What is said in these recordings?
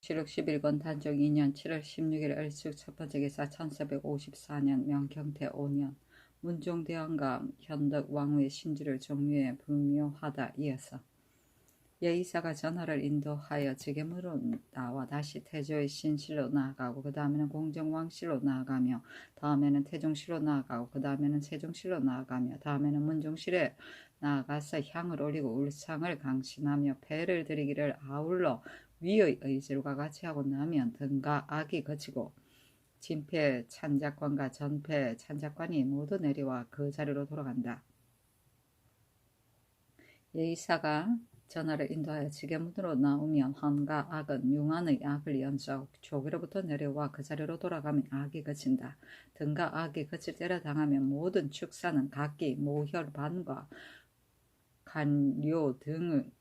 실록 11권 단종 2년 7월 16일 을축 첫번째 기사 1454년 명경태 5년 문종대왕과 현덕 왕후의 신주를 종류에 불묘하다. 이어서 예의사가 전하를 인도하여 지gem으로 나와 다시 태조의 신실로 나아가고 그 다음에는 공정왕실로 나아가며 다음에는 태종실로 나아가고 그 다음에는 세종실로 나아가며 다음에는 문종실에 나아가서 향을 올리고 울상을 강신하며 패를 드리기를 아울러 위의 의지로가 같이 하고 나면 등과 악이 거치고 진패 찬작관과 전패 찬작관이 모두 내려와 그 자리로 돌아간다. 예의사가 전하를 인도하여 지게문으로 나오면 헌과 악은 융한의 악을 연주하고 조기로부터 내려와 그 자리로 돌아가면 악이 그친다. 등과 악이 그칠 때를 당하면 모든 축사는 각기 모혈반과 간료 등을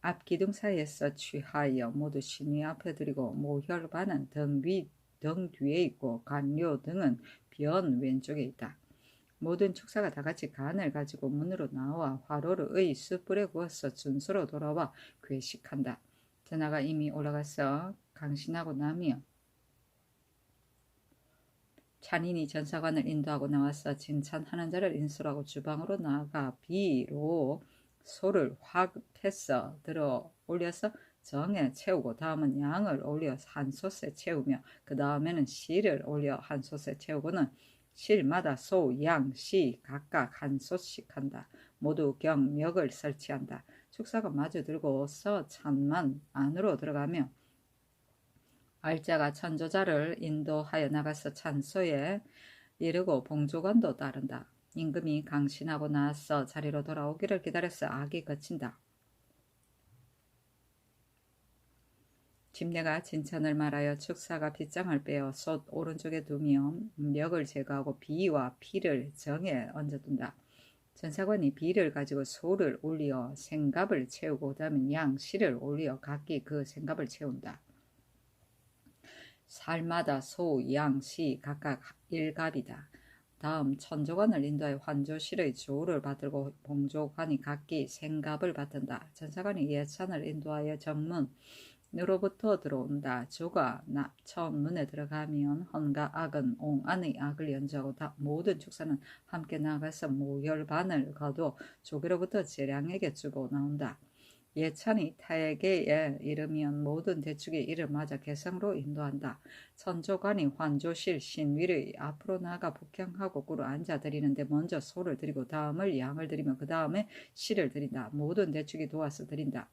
앞기둥 사이에서 취하여 모두 신위 앞에 드리고 모혈반은 등 뒤에 있고 간료 등은 변 왼쪽에 있다. 모든 축사가 다같이 간을 가지고 문으로 나와 화로를 숯불에 구워서 준수로 돌아와 괴식한다. 전하가 이미 올라가서 강신하고 나며 찬인이 전사관을 인도하고 나와서 진찬하는 자를 인솔하고 주방으로 나아가 비로 소를 확 패서 들어 올려서 정에 채우고 다음은 양을 올려 한 솥에 채우며 그 다음에는 씨를 올려 한 솥에 채우고는 실마다 소, 양, 시 각각 한 솥씩 한다. 모두 경멱을 설치한다. 축사가 마주 들고서 찬만 안으로 들어가며 알자가 천조자를 인도하여 나가서 찬소에 이르고 봉조관도 따른다. 임금이 강신하고 나서 자리로 돌아오기를 기다려서 악이 거친다. 집내가 진천을 말하여 축사가 빗장을 빼어 솥 오른쪽에 두며 멱을 제거하고 비와 피를 정에 얹어둔다. 전사관이 비를 가지고 소를 올려 생갑을 채우고 그 다음에 양, 씨를 올려 각기 그 생갑을 채운다. 살마다 소, 양, 시 각각 1갑이다. 다음 천조관을 인도하여 환조실의 조를 받들고 봉조관이 각기 생갑을 받든다. 전사관이 예찬을 인도하여 정문으로부터 들어온다. 조가 처음 문에 들어가면 헌과 악은 옹안의 악을 연주하고 모든 축사는 함께 나가서 모혈반을 거두 조기로부터 재량에게 주고 나온다. 예찬이 타에게에 이르면 모든 대축이 이를 맞아 개성으로 인도한다. 천조관이 환조실 신위를 앞으로 나가 복향하고 꿇어 앉아 드리는데 먼저 소를 드리고 다음을 양을 드리며 그 다음에 씨를 드린다. 모든 대축이 도와서 드린다.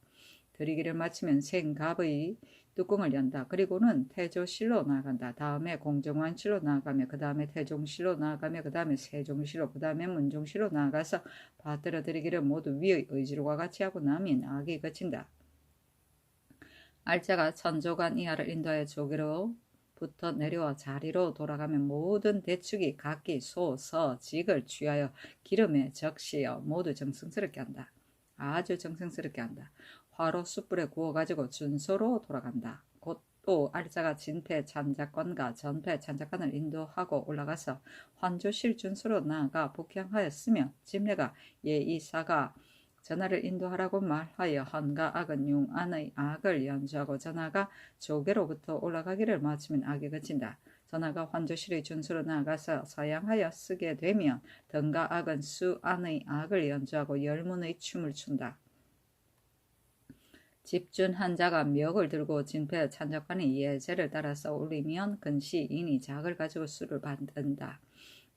드리기를 마치면 생갑의 뚜껑을 연다. 그리고는 태조실로 나아간다. 다음에 공정왕실로 나아가며 그 다음에 태종실로 나아가며 그 다음에 세종실로 그 다음에 문종실로 나아가서 받들어 드리기를 모두 위의 의지로와 같이 하고 나면 악이 그친다. 알자가 천조관 이하를 인도하여 조기로부터 내려와 자리로 돌아가면 모든 대축이 각기 소, 서, 직을 취하여 기름에 적시어 모두 정성스럽게 한다. 아주 정성스럽게 한다. 화로 숯불에 구워가지고 준소로 돌아간다. 곧 또 알자가 진패 찬작관과 전패 찬작관을 인도하고 올라가서 환조실 준소로 나아가 복향하였으며 집내가 예의사가 전하를 인도하라고 말하여 헌과 악은 융안의 악을 연주하고 전하가 조계로부터 올라가기를 마치면 악이 그친다. 전하가 환조실의 준수로 나아가서 서양하여 쓰게 되면 등과 악은 수안의 악을 연주하고 열문의 춤을 춘다. 집준한 자가 멱을 들고 진패 찬작관이 예제를 따라서 올리면 근시인이 작을 가지고 수를 받는다.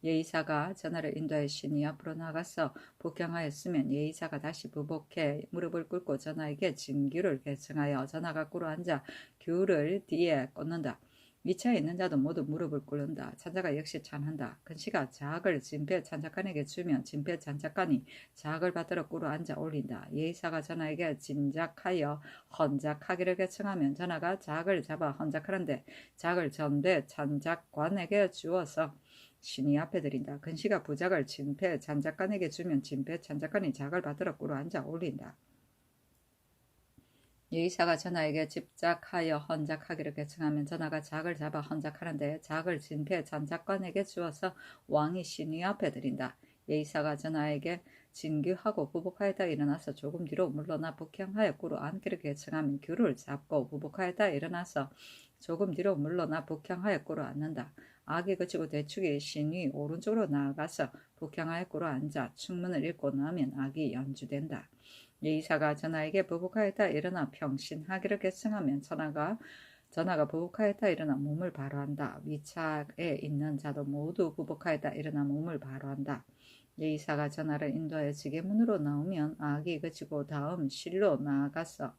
예의사가 전하를 인도하여 신이 앞으로 나가서 복향하였으면 예의사가 다시 부복해 무릎을 꿇고 전하에게 진규를 계승하여 전하가 꿇어 앉아 규를 뒤에 꽂는다. 위치에 있는 자도 모두 무릎을 꿇는다. 찬자가 역시 찬한다. 근시가 작을 진패 찬작관에게 주면 진패 찬작관이 작을 받들어 꿇어 앉아 올린다. 예의사가 전하에게 진작하여 헌작하기를 계승하면 전하가 작을 잡아 헌작하는데 작을 전대 찬작관에게 주어서 신이 앞에 드린다. 근시가 부작을 진패 찬작관에게 주면 진패 찬작관이 작을 받들어 꿇어 앉아 올린다. 예의사가 전하에게 집작하여 헌작하기를 계승하면 전하가 작을 잡아 헌작하는데 작을 진패 찬작관에게 주어서 왕이 신이 앞에 드린다. 예의사가 전하에게 진규하고 부복하였다 일어나서 조금 뒤로 물러나 북향하여 꿇어 앉기를 계청하면 규를 잡고 부복하였다 일어나서 조금 뒤로 물러나 북향하여 꿇어 앉는다. 악이 그치고 대축이 신위 오른쪽으로 나아가서 북향하여 꿇어 앉아 충문을 읽고 나면 악이 연주된다. 예의사가 전하에게 부복하였다 일어나 평신하기를 계청하면 전하가 부복하였다 일어나 몸을 바로한다. 위차에 있는 자도 모두 부복하였다 일어나 몸을 바로한다. 예의사가 전하를 인도하여 지게문으로 나오면 악이 그치고 다음 실로 나아가서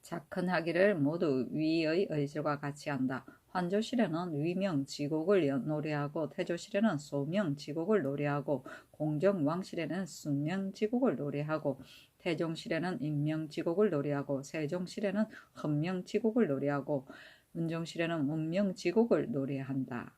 작헌하기를 모두 위의 의질과 같이 한다. 환조실에는 위명지곡을 노래하고 태조실에는 소명지곡을 노래하고 공정왕실에는 순명지곡을 노래하고 태종실에는 인명지곡을 노래하고 세종실에는 헌명지곡을 노래하고 은종실에는 문명지곡을 노래한다.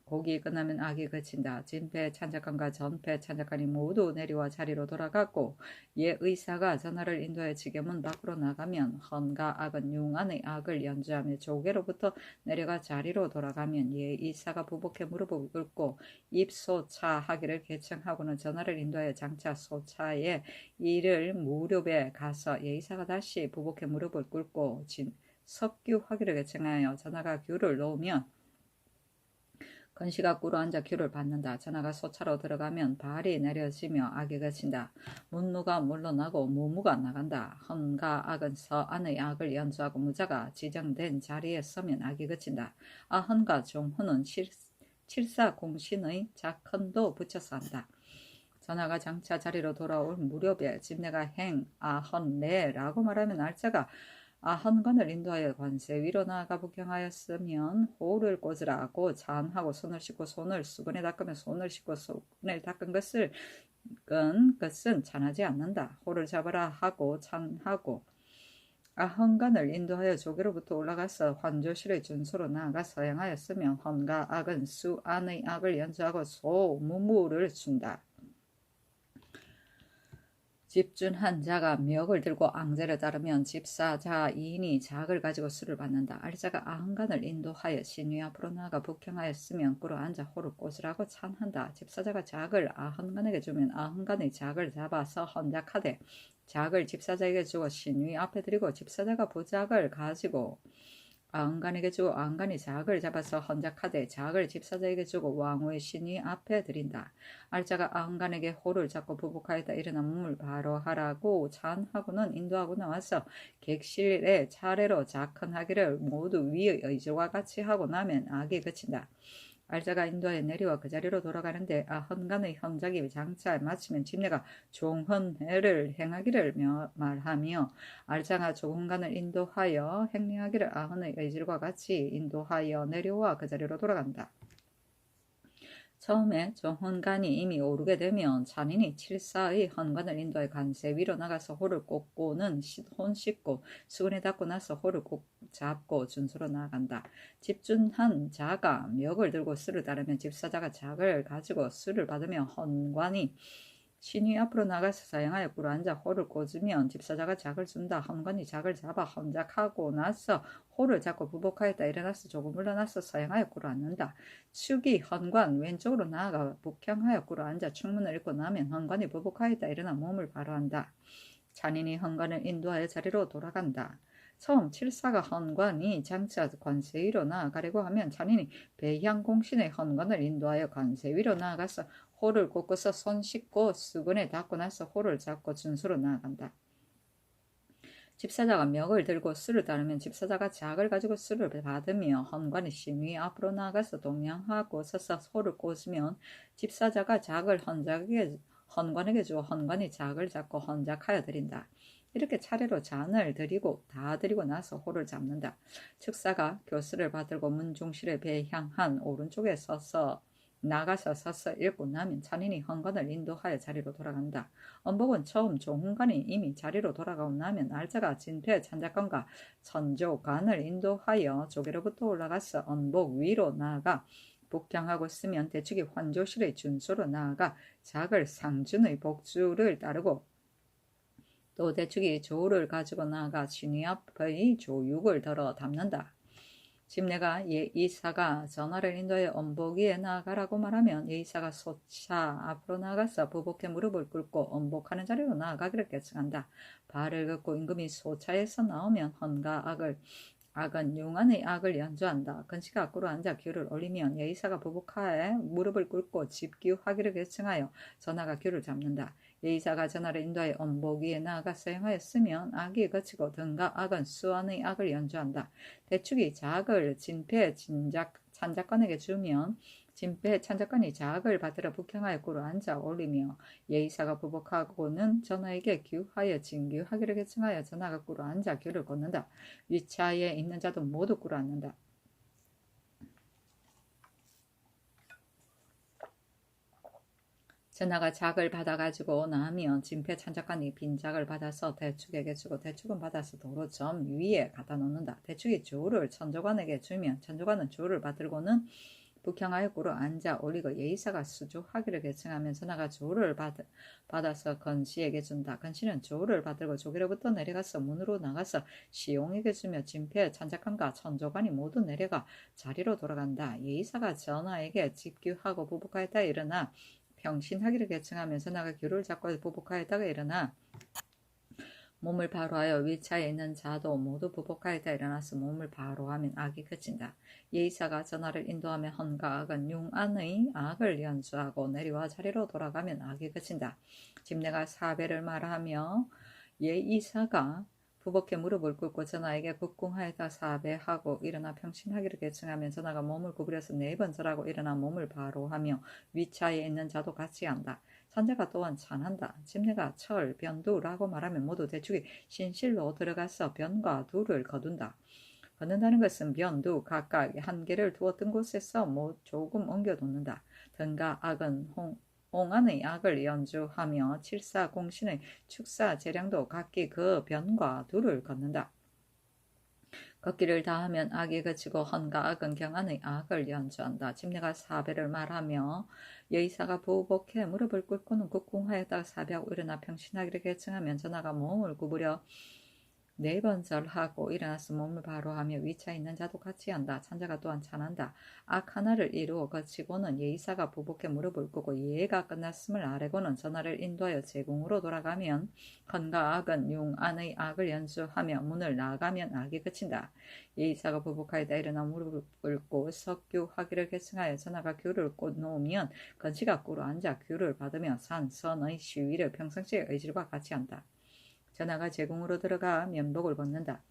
곡이 끝나면 악이 그친다. 진패 찬작관과 전패 찬작관이 모두 내려와 자리로 돌아갔고 예의사가 전하를 인도해 지게문 밖으로 나가면 헌과 악은 융안의 악을 연주하며 조계로부터 내려가 자리로 돌아가면 예의사가 부복해 무릎을 꿇고 입소차하기를 계청하고는 전하를 인도해 장차 소차에 이를 무렵에 가서 예의사가 다시 부복해 무릎을 꿇고 석규하기를 계청하여 전하가 규를 놓으면 건시가 꿇어 앉아 규를 받는다. 전하가 소차로 들어가면 발이 내려지며 악이 그친다. 문무가 물러나고 무무가 나간다. 헌과 악은 서안의 악을 연주하고 무자가 지정된 자리에 서면 악이 그친다. 아헌과 종헌은 칠사공신의 작헌도 붙여서 한다. 전하가 장차 자리로 돌아올 무렵에 집내가 행, 아헌, 내라고 말하면 알자가 아헌관을 인도하여 관세 위로 나아가 북경하였으면 호를 꽂으라고 잔하고 손을 씻고 손을 수건에 닦으며 손을 씻고 수건에 닦은 것은 잔하지 않는다. 호를 잡으라 하고 찬하고 아헌관을 인도하여 조계로부터 올라가서 환조실의 준소로 나아가 서행하였으면 헌과 악은 수안의 악을 연주하고 소무무를 준다. 집준한 자가 멱을 들고 앙제를 따르면 집사자 이인이 작을 가지고 수를 받는다. 알자가 아흥간을 인도하여 신위 앞으로 나아가 북향하였으면 꿇어 앉아 호를 꽂으라고 찬한다. 집사자가 작을 아흥간에게 주면 아흥간의 작을 잡아서 헌작하되 작을 집사자에게 주고 신위 앞에 드리고 집사자가 부작을 가지고 아흥간에게 주고 아흥간이 작을 잡아서 헌작하되 작을 집사자에게 주고 왕후의 신위 앞에 드린다. 알자가 아흥간에게 호를 잡고 부복하였다 일어나 몸을 바로 하라고 찬하고는 인도하고 나와서 객실에 차례로 작헌하기를 모두 위의 의지와 같이 하고 나면 악이 그친다. 알자가 인도하여 내려와 그 자리로 돌아가는데 아헌간의 헌작이 장차 마치면 집내가 종헌회를 행하기를 말하며 알자가 종헌간을 인도하여 행리하기를 아헌의 의질과 같이 인도하여 내려와 그 자리로 돌아간다. 처음에 종헌간이 이미 오르게 되면 잔인이 칠사의 헌관을 인도해 관세 위로 나가서 호를 꽂고는 혼 씻고 수건에 닦고 나서 호를 꼭 잡고 준소로 나아간다. 집준한 자가 멱을 들고 수를 따르면 집사자가 작을 가지고 수를 받으며 헌관이 신위 앞으로 나가서 사양하여 꿇어 앉아 호를 꽂으면 집사자가 작을 준다. 헌관이 작을 잡아 헌작하고 나서 호를 잡고 부복하였다 일어나서 조금 물러나서 사양하여 꿇어 앉는다. 축이 헌관 왼쪽으로 나아가 북향하여 꿇어 앉아 충문을 읽고 나면 헌관이 부복하였다 일어나 몸을 바로 한다. 잔인이 헌관을 인도하여 자리로 돌아간다. 처음 칠사가 헌관이 장차 관세 위로 나아가려고 하면 잔인이 배향공신의 헌관을 인도하여 관세 위로 나아가서 호를 꽂고서 손 씻고 수건에 닦고 나서 호를 잡고 준수로 나아간다. 집사자가 멱을 들고 수를 따르면 집사자가 작을 가지고 수를 받으며 헌관이 신위 앞으로 나아가서 동양하고 서서 호를 꽂으면 집사자가 작을 헌관에게 주어 헌관이 작을 잡고 헌작하여 드린다. 이렇게 차례로 잔을 드리고 다 드리고 나서 호를 잡는다. 측사가 교수를 받들고 문중실에 배향한 오른쪽에 나가서 서서 읽고 나면 잔인이 헌관을 인도하여 자리로 돌아간다. 언복은 처음 종훈관이 이미 자리로 돌아가고 나면 알자가 진퇴 찬작관과 천조관을 인도하여 조계로부터 올라가서 언복 위로 나아가 북향하고 쓰면 대축이 환조실의 준소로 나아가 작을 상준의 복주를 따르고 또 대축이 조를 가지고 나아가 신위 앞의 조육을 들어 담는다. 집내가 예이사가 전하를 인도해 엄복이에 나아가라고 말하면 예이사가 소차 앞으로 나아가서 부복해 무릎을 꿇고 엄복하는 자리로 나아가기를 계승한다. 발을 긋고 임금이 소차에서 나오면 헌과 악은 용안의 악을 연주한다. 근시가 앞으로 앉아 귀를 올리면 예이사가 부복하에 무릎을 꿇고 집기하기를 계승하여 전하가 귀를 잡는다. 예이사가 전하를 인도하여 엄복 위에 나아가서 행하였으면 악이 그치고 등과 악은 수완의 악을 연주한다. 대축이 자악을 진패 찬작관에게 주면 진패 찬작관이 자악을 받으러 북향하여 꿇어 앉아 올리며 예이사가 부복하고는 전하에게 규하여 진규하기를 계승하여 전하가 꿇어 앉아 규를 걷는다. 위차에 있는 자도 모두 꿇어 앉는다. 전하가 작을 받아가지고 나면 진패 찬작관이 빈작을 받아서 대축에게 주고 대축은 받아서 도로 점 위에 갖다 놓는다. 대축이 조를 천조관에게 주면 천조관은 조를 받들고는 북향하여 꿇어 앉아 올리고 예이사가 수조하기를 계승하면 전하가 조를 받아서 건시에게 준다. 건시는 조를 받들고 조기로부터 내려가서 문으로 나가서 시용에게 주며 진패 찬작관과 천조관이 모두 내려가 자리로 돌아간다. 예이사가 전하에게 집규하고 부복하였다 일어나 병신하기를 계승하면서 나가 규를 잡고 부복하였다가 일어나 몸을 바로하여 위차에 있는 자도 모두 부복하였다 일어나서 몸을 바로하면 악이 그친다. 예이사가 전하를 인도하며 헌과 악은 융안의 악을 연수하고 내려와 자리로 돌아가면 악이 그친다. 집내가 사배를 말하며 예이사가 부복해 무릎을 꿇고 전하에게 국궁하였다 사배하고 일어나 평신하기를 계승하면 전하가 몸을 구부려서 4번 절하고 일어나 몸을 바로하며 위차에 있는 자도 같이 한다. 선자가 또한 찬한다. 집내가 철, 변두라고 말하면 모두 대축이 신실로 들어가서 변과 두를 거둔다. 걷는다는 것은 변두 각각 한 개를 두었던 곳에서 조금 옮겨놓는다. 등과 악은 홍안의 악을 연주하며 칠사공신의 축사 재량도 각기 그 변과 두를 걷는다. 걷기를 다하면 악이 그치고 헌과 악은 경안의 악을 연주한다. 집내가 사배를 말하며 예이사가 부복해 무릎을 꿇고는 국궁하였다가 사배하고 일어나 평신하기를 계승하면 전하가 몸을 구부려 4번 절하고 일어나서 몸을 바로하며 위차 있는 자도 같이 한다. 찬자가 또한 찬한다. 악 하나를 이루어 거치고는 예이사가 부복해 무릎을 꿇고 예가 끝났음을 아래고는 전하를 인도하여 제궁으로 돌아가면 헌과 악은 융안의 악을 연주하며 문을 나가면 악이 그친다. 예이사가 부복하였다 일어나 무릎을 꿇고 석규하기를 계승하여 전하가 규를 꽂놓으면 건시가 꿇어 앉아 규를 받으며 산선의 시위를 평상시의 의질과 같이 한다. 전하가 제궁으로 들어가 면복을 벗는다.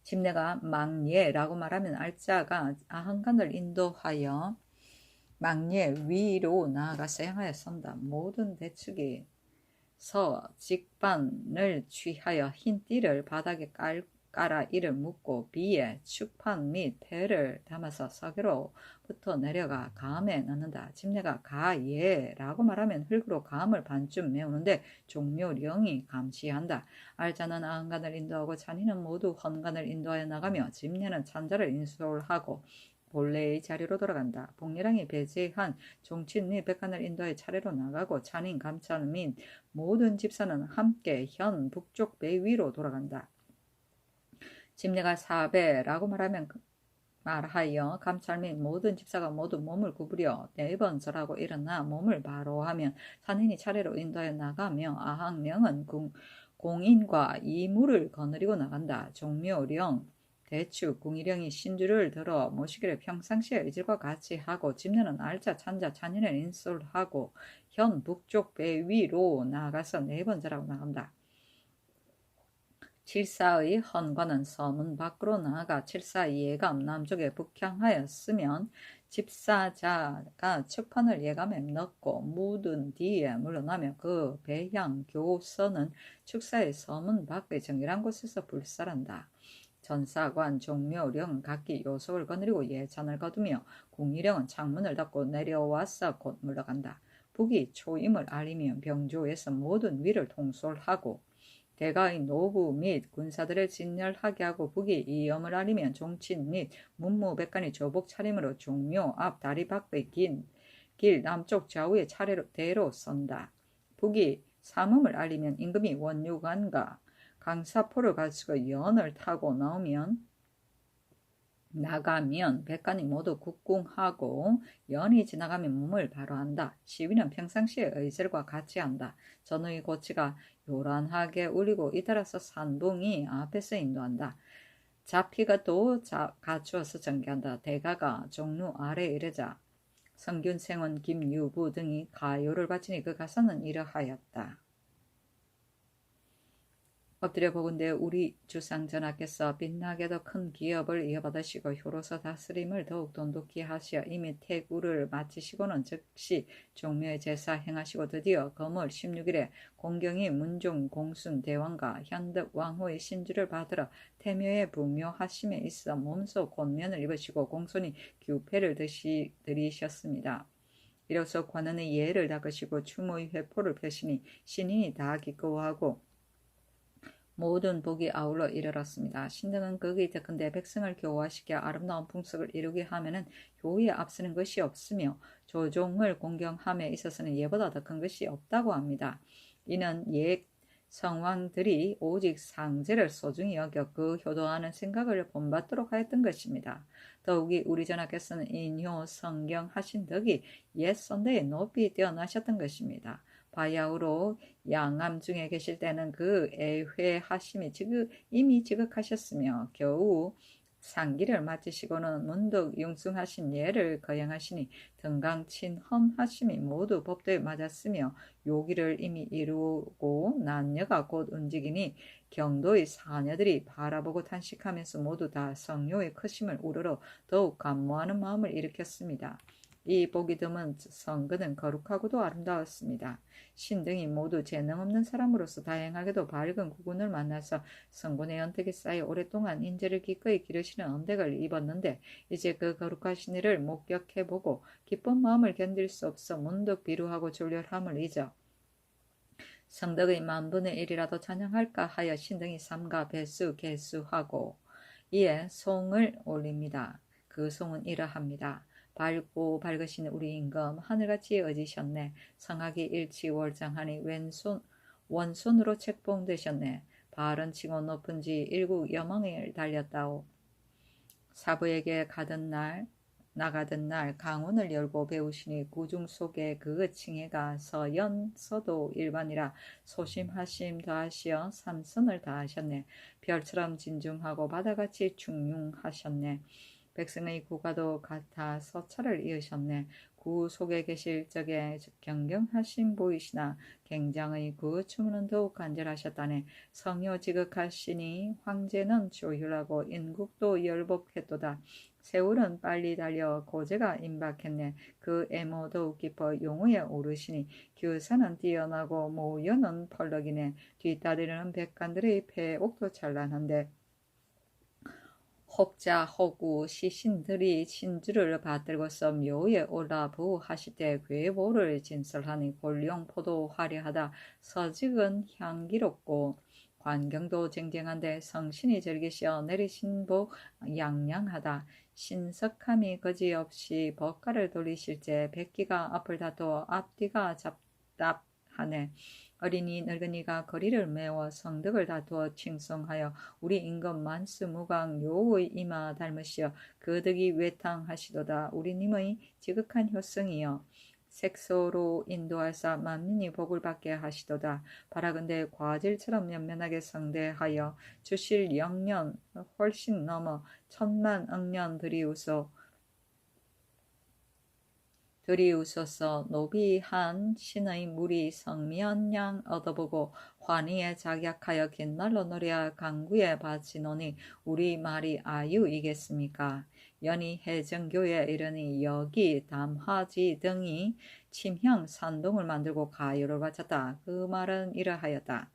집내가 망예라고 말하면 알자가 아한간을 인도하여 망예 위로 나아가서 향하여 선다. 모든 대축이 서 직반을 취하여 흰 띠를 바닥에 깔아 이를 묶고 비에 축판 및 배를 담아서 서기로부터 내려가 가암에 넣는다. 집내가 가예라고 말하면 흙으로 가암을 반쯤 메우는데 종묘령이 감시한다. 알자는 아한간을 인도하고 찬이는 모두 헌간을 인도하여 나가며 집내는 찬자를 인솔하고 본래의 자리로 돌아간다. 복리랑이 배제한 종친 및 백관을 인도해 차례로 나가고 찬인 감찰 및 모든 집사는 함께 현 북쪽 배 위로 돌아간다. 집내가 사배라고 말하여 감찰 및 모든 집사가 모두 몸을 구부려 4번 절하고 일어나 몸을 바로하면 산인이 차례로 인도해 나가며 아항령은 공인과 이물을 거느리고 나간다. 종묘령 대축 궁이령이 신주를 들어 모시기를 평상시의 의질과 같이 하고 집내는 알자 찬자 찬인을 인솔하고 현 북쪽 배 위로 나가서 4번 절하고 나간다. 칠사의 헌관은 서문 밖으로 나아가 칠사의 예감 남쪽에 북향하였으면 집사자가 측판을 예감에 넣고 묻은 뒤에 물러나며 그 배향 교서는 축사의 서문 밖의 정결한 곳에서 불살한다. 전사관 종묘령은 각기 요속을 거느리고 예찬을 거두며 궁이령은 창문을 닫고 내려와서 곧 물러간다. 북이 초임을 알리며 병조에서 모든 위를 통솔하고 대가의 노부 및 군사들을 진열하게 하고 북이 이염을 알리면 종친 및 문무백관이 조복 차림으로 종묘 앞 다리 밖의 길 남쪽 좌우의 차례대로 선다. 북이 삼음을 알리면 임금이 원유관과 강사포를 가지고 연을 타고 나오면 나가면 백관이 모두 국궁하고 연이 지나가면 몸을 바로 한다. 시위는 평상시에 의절과 같이 한다. 전우의 고치가 요란하게 울리고 잇따라서 산봉이 앞에서 인도한다. 자피가 또 갖추어서 전개한다. 대가가 종루 아래 이르자 성균생원 김유부 등이 가요를 바치니 그 가사는 이러하였다. 엎드려 보건대 우리 주상전하께서 빛나게도 큰 기업을 이어받으시고 효로서 다스림을 더욱 돈독히 하시어 이미 태구를 마치시고는 즉시 종묘의 제사 행하시고 드디어 검을 16일에 공경이 문종 공순 대왕과 현덕 왕후의 신주를 받으러 태묘에 부묘하심에 있어 몸소 곤면을 입으시고 공손히 규패를 드리셨습니다. 이로써 관원의 예를 닦으시고 추모의 회포를 펴시니 신인이 다 기꺼워하고 모든 복이 아울러 이르렀습니다. 신등은 극이 덕은데 백성을 교화시켜 아름다운 풍속을 이루게 하면은 교의에 앞서는 것이 없으며 조종을 공경함에 있어서는 예보다 더 큰 것이 없다고 합니다. 이는 옛 성왕들이 오직 상제를 소중히 여겨 그 효도하는 생각을 본받도록 하였던 것입니다. 더욱이 우리 전하께서는 인효 성경 하신 덕이 옛 선대에 높이 뛰어나셨던 것입니다. 바야흐로 양암 중에 계실 때는 그 애회하심이 이미 지극하셨으며 겨우 상기를 마치시고는 문득 융숭하신 예를 거행하시니 등강친험하심이 모두 법도에 맞았으며 요기를 이미 이루고 난녀가 곧 움직이니 경도의 사녀들이 바라보고 탄식하면서 모두 다 성료의 크심을 우러러 더욱 감모하는 마음을 일으켰습니다. 이 보기 드문 성근은 거룩하고도 아름다웠습니다. 신등이 모두 재능 없는 사람으로서 다행하게도 밝은 구군을 만나서 성군의 연택이 쌓여 오랫동안 인재를 기꺼이 기르시는 은택을 입었는데 이제 그 거룩하신 이를 목격해보고 기쁜 마음을 견딜 수 없어 문득 비루하고 졸렬함을 잊어 성덕의 만분의 1이라도 찬양할까 하여 신등이 삼가 배수 개수하고 이에 송을 올립니다. 그 송은 이러합니다. 밝고 밝으신 우리 임금 하늘같이 어지셨네. 성하기 일치월장하니 원손으로 책봉되셨네. 발은 치고 높은지 일국 여망을 달렸다오. 사부에게 나가던 날 강운을 열고 배우시니 구중 속에 그 칭해가 서도 일반이라 소심하심 더하시어 삼선을 다하셨네. 별처럼 진중하고 바다같이 중융하셨네. 백성의 구가도 같아 서찰을 이으셨네. 구 속에 계실 적에 경경하심 보이시나 갱장의 그 추문은 더욱 간절하셨다네. 성효 지극하시니 황제는 조율하고 인국도 열복했도다. 세월은 빨리 달려 고제가 임박했네. 그 애모 더욱 깊어 용우에 오르시니 규사는 뛰어나고 모여는 펄럭이네. 뒤따르는 백관들의 폐옥도 찬란한데 혹자 혹우 시신들이 신주를 받들고서 묘에 올라 부하시되 괴보를 진설하니 골룡포도 화려하다. 서직은 향기롭고 관경도 쟁쟁한데 성신이 즐기시어 내리신 복 양양하다. 신석함이 거지없이 법가를 돌리실제 백기가 앞을 다투어 앞뒤가 잡답하네. 어린이 늙은이가 거리를 메워 성덕을 다투어 칭송하여 우리 임금 만수무강 요의 이마 닮으시어 그 덕이 외탕하시도다. 우리님의 지극한 효성이여 색소로 인도하사 만민이 복을 받게 하시도다. 바라건대 과질처럼 연면하게 성대하여 주실 영년 훨씬 넘어 천만 억년 들이우소서. 노비한 신의 무리 성면양 얻어보고 환희에 작약하여 긴날로 노래하 강구에 바치노니 우리 말이 아유이겠습니까? 연이 해정교에 이르니 여기 담화지 등이 침향 산동을 만들고 가요를 바쳤다. 그 말은 이러하였다.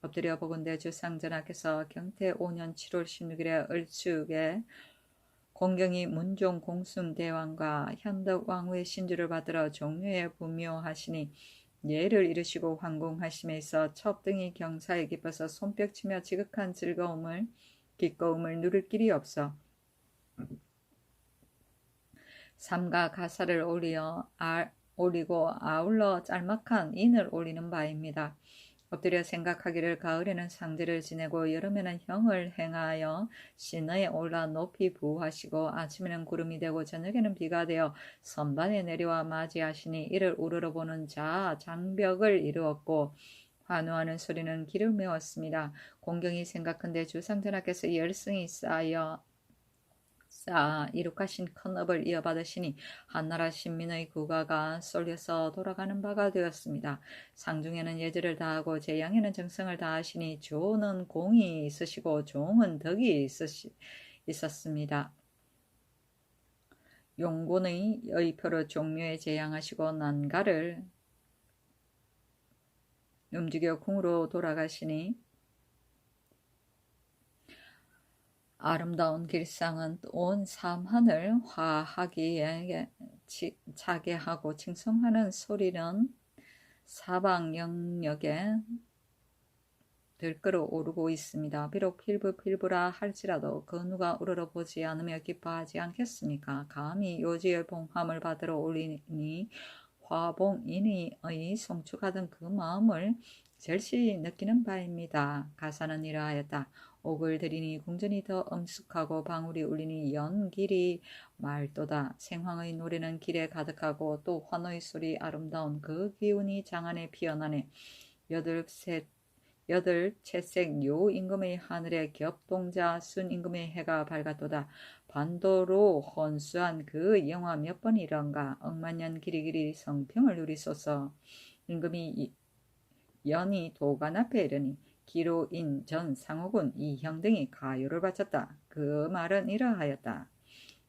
엎드려 보건대 주상전하께서 경태 5년 7월 16일에 을축에 공경이 문종 공순 대왕과 현덕 왕후의 신주를 받으러 종묘에 부묘하시니 예를 이루시고 황궁하심에 있어 첩등이 경사에 깊어서 손뼉치며 지극한 기꺼움을 누릴 길이 없어 삼가 가사를 올리고 아울러 짤막한 인을 올리는 바입니다. 엎드려 생각하기를 가을에는 상제를 지내고 여름에는 형을 행하여 신너에 올라 높이 부하시고 아침에는 구름이 되고 저녁에는 비가 되어 선반에 내려와 맞이하시니 이를 우러러보는 자 장벽을 이루었고 환호하는 소리는 길을 메웠습니다. 공경이 생각한데 주상전하께서 열승이 쌓아 이룩하신 큰 업을 이어받으시니 한나라 신민의 국가가 쏠려서 돌아가는 바가 되었습니다. 상중에는 예절을 다하고 재양에는 정성을 다하시니 조는 공이 있으시고 종은 덕이 있었습니다. 용곤의 의표로 종묘에 재양하시고 난가를 움직여 궁으로 돌아가시니 아름다운 길상은 온 삼한을 화하기에 차게 하고 칭송하는 소리는 사방 영역에 들끓어 오르고 있습니다. 비록 필부필부라 할지라도 그 누가 우러러보지 않으며 기뻐하지 않겠습니까? 감히 요지의 봉함을 받으러 올리니 화봉인의 송축하던 그 마음을 절실히 느끼는 바입니다. 가사는 이러하였다. 옥을 들이니 궁전이 더 엄숙하고 방울이 울리니 연길이 맑도다. 생황의 노래는 길에 가득하고 또 환호의 소리 아름다운 그 기운이 장안에 피어나네. 여덟 채색 요 임금의 하늘에 겹동자 순 임금의 해가 밝았도다. 반도로 헌수한 그 영화 몇 번이런가. 억만년 길이길이 성평을 누리소서. 임금이 연이 도관 앞에 이르니 기로인 전 상옥은 이형 등이 가요를 바쳤다. 그 말은 이러하였다.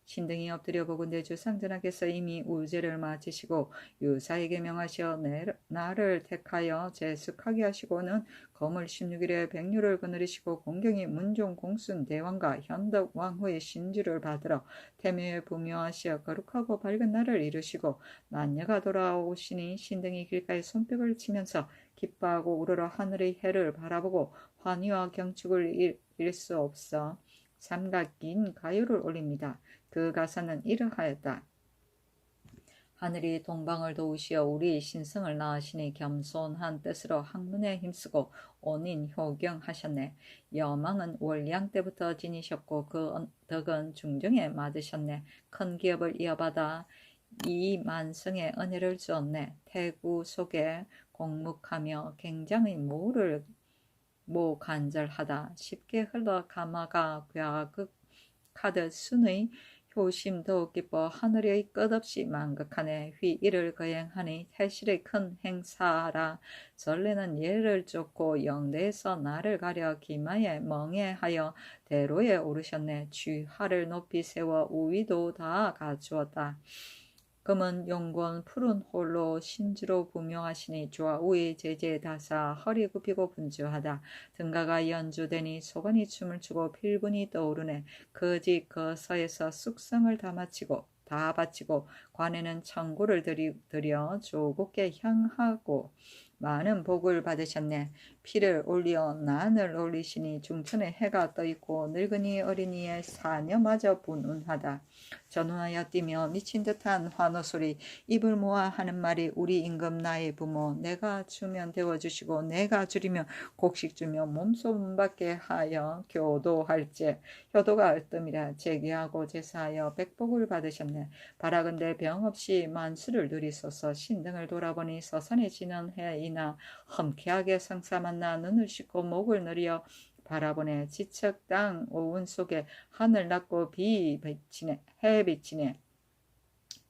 신등이 엎드려 보건대 주상전하께서 이미 우제를 마치시고 유사에게 명하시어 나를 택하여 제숙하게 하시고는 거물 16일에 백류를 거느리시고 공경이 문종 공순 대왕과 현덕 왕후의 신주를 받으러 태묘에 부묘하시어 거룩하고 밝은 날을 이루시고 난녀가 돌아오시니 신등이 길가에 손뼉을 치면서 기뻐하고 우러러 하늘의 해를 바라보고 환희와 경축을 잃을 수 없어 삼각 긴 가요를 올립니다. 그 가사는 이러하였다. 하늘이 동방을 도우시어 우리 신성을 낳으시니 겸손한 뜻으로 학문에 힘쓰고 온인 효경하셨네. 여망은 월량 때부터 지니셨고 그 덕은 중정에 받으셨네. 큰 기업을 이어받아 이 만성의 은혜를 주었네. 태구 속에 공묵하며 굉장히 모 간절하다. 쉽게 흘러 가마가 과극하듯 순의 효심 더욱 기뻐 하늘의 끝없이 만극하네. 휘 이를 거행하니 태실의 큰 행사라. 전례는 예를 쫓고 영대에서 나를 가려 기마에 멍해하여 대로에 오르셨네. 쥐하를 높이 세워 우위도 다 갖추었다. 금은 용권 푸른 홀로 신주로 부묘하시니 좌우의 제제다사 허리 굽히고 분주하다. 등가가 연주되니 소관이 춤을 추고 필분이 떠오르네. 거지 거서에서 숙성을 다 바치고 관에는 청구를 들여 조국께 향하고 많은 복을 받으셨네. 피를 올리어 난을 올리시니 중천에 해가 떠있고 늙은이 어린이의 사녀마저 분운하다. 전운하여 뛰며 미친 듯한 환호소리 입을 모아 하는 말이 우리 임금 나의 부모 내가 주면 데워주시고 내가 줄이면 곡식 주며 몸소 문밖에 하여 교도할제 효도가 얼뜸이라 제기하고 제사하여 백복을 받으셨네. 바라건대 병 없이 만수를 누리소서. 신등을 돌아보니 서산에 지는 해이나 험쾌하게 성사 만나 눈을 씻고 목을 내려 바라보네. 지척 땅 오운 속에 하늘 낮고 해 비치네.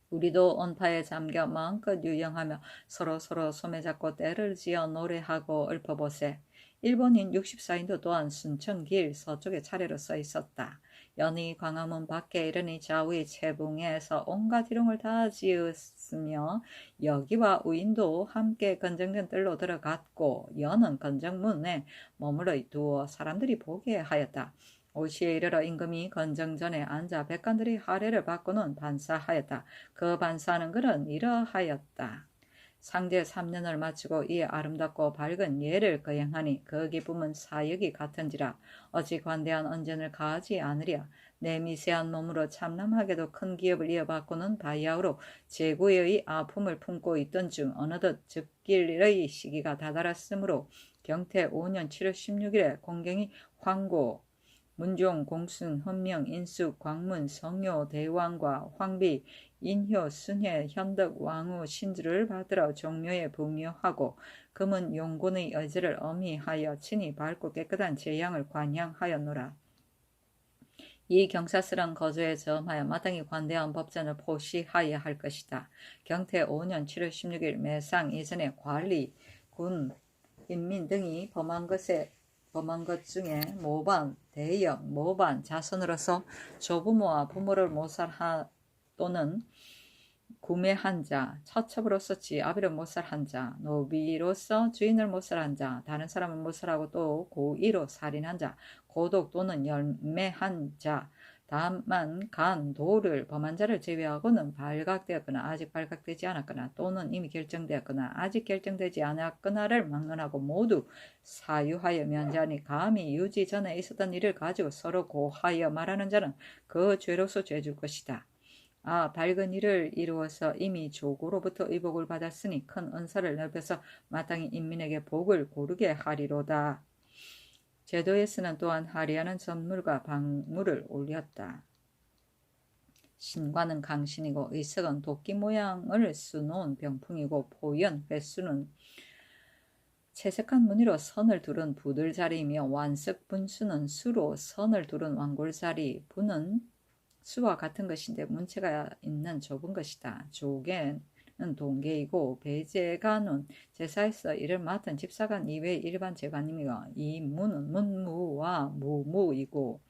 우리도 언파에 잠겨 마음껏 유영하며 서로 소매 잡고 때를 지어 노래하고 읊어보세. 일본인 64인도 또한 순천길 서쪽에 차례로 써 있었다. 연희 광화문 밖에 이르니 좌우의 채붕에서 온갖 희롱을 다 지었으며 여기와 우인도 함께 건정된 뜰로 들어갔고 연은 건정문에 머물러 두어 사람들이 보게 하였다. 오시에 이르러 임금이 건정전에 앉아 백관들이 하례를 받고는 반사하였다. 그 반사하는 글은 이러하였다. 상제 3년을 마치고 이 아름답고 밝은 예를 거행하니 그 기쁨은 사역이 같은지라. 어찌 관대한 언전을 가하지 않으랴. 내 미세한 몸으로 참남하게도 큰 기업을 이어받고는 바야흐로 제구의 아픔을 품고 있던 중 어느덧 즉길의 시기가 다다랐으므로 경태 5년 7월 16일에 공경이 황고, 문종, 공순, 헌명, 인숙, 광문, 성효, 대왕과 황비, 인효, 순회, 현덕, 왕후, 신주를 받으러 종묘에 복묘하고 금은 용곤의 의지를 어미하여 친히 밝고 깨끗한 제양을 관향하였노라. 이 경사스런 거주에 점하여 마땅히 관대한 법전을 포시하여야 할 것이다. 경태 5년 7월 16일 매상 이전에 관리, 군, 인민 등이 범한 것 중에 모반, 대역, 모반, 자손으로서 조부모와 부모를 모살하 또는 구매한 자, 처첩으로서 지아비를 모살한 자, 노비로서 주인을 모살한 자, 다른 사람을 모살하고 또 고의로 살인한 자, 고독 또는 열매한 자, 다만 간, 도를 범한 자를 제외하고는 발각되었거나 아직 발각되지 않았거나 또는 이미 결정되었거나 아직 결정되지 않았거나를 막론하고 모두 사유하여 면제하니 감히 유지 전에 있었던 일을 가지고 서로 고하여 말하는 자는 그 죄로서 죄줄 것이다. 밝은 일을 이루어서 이미 조고로부터 의복을 받았으니 큰 은사를 넓혀서 마땅히 인민에게 복을 고르게 하리로다. 제도에서는 또한 하리하는 선물과 방물을 올렸다. 신관은 강신이고 의석은 도끼 모양을 수놓은 병풍이고 포연, 횟수는 채색한 무늬로 선을 두른 부들자리이며 완석 분수는 수로 선을 두른 완골자리, 부는 수와 같은 것인데 문체가 있는 좁은 것이다. 조개는 동계이고 배제관은 제사에서 일을 맡은 집사관 이외의 일반 제관이며 이 무는 문무와 무무이고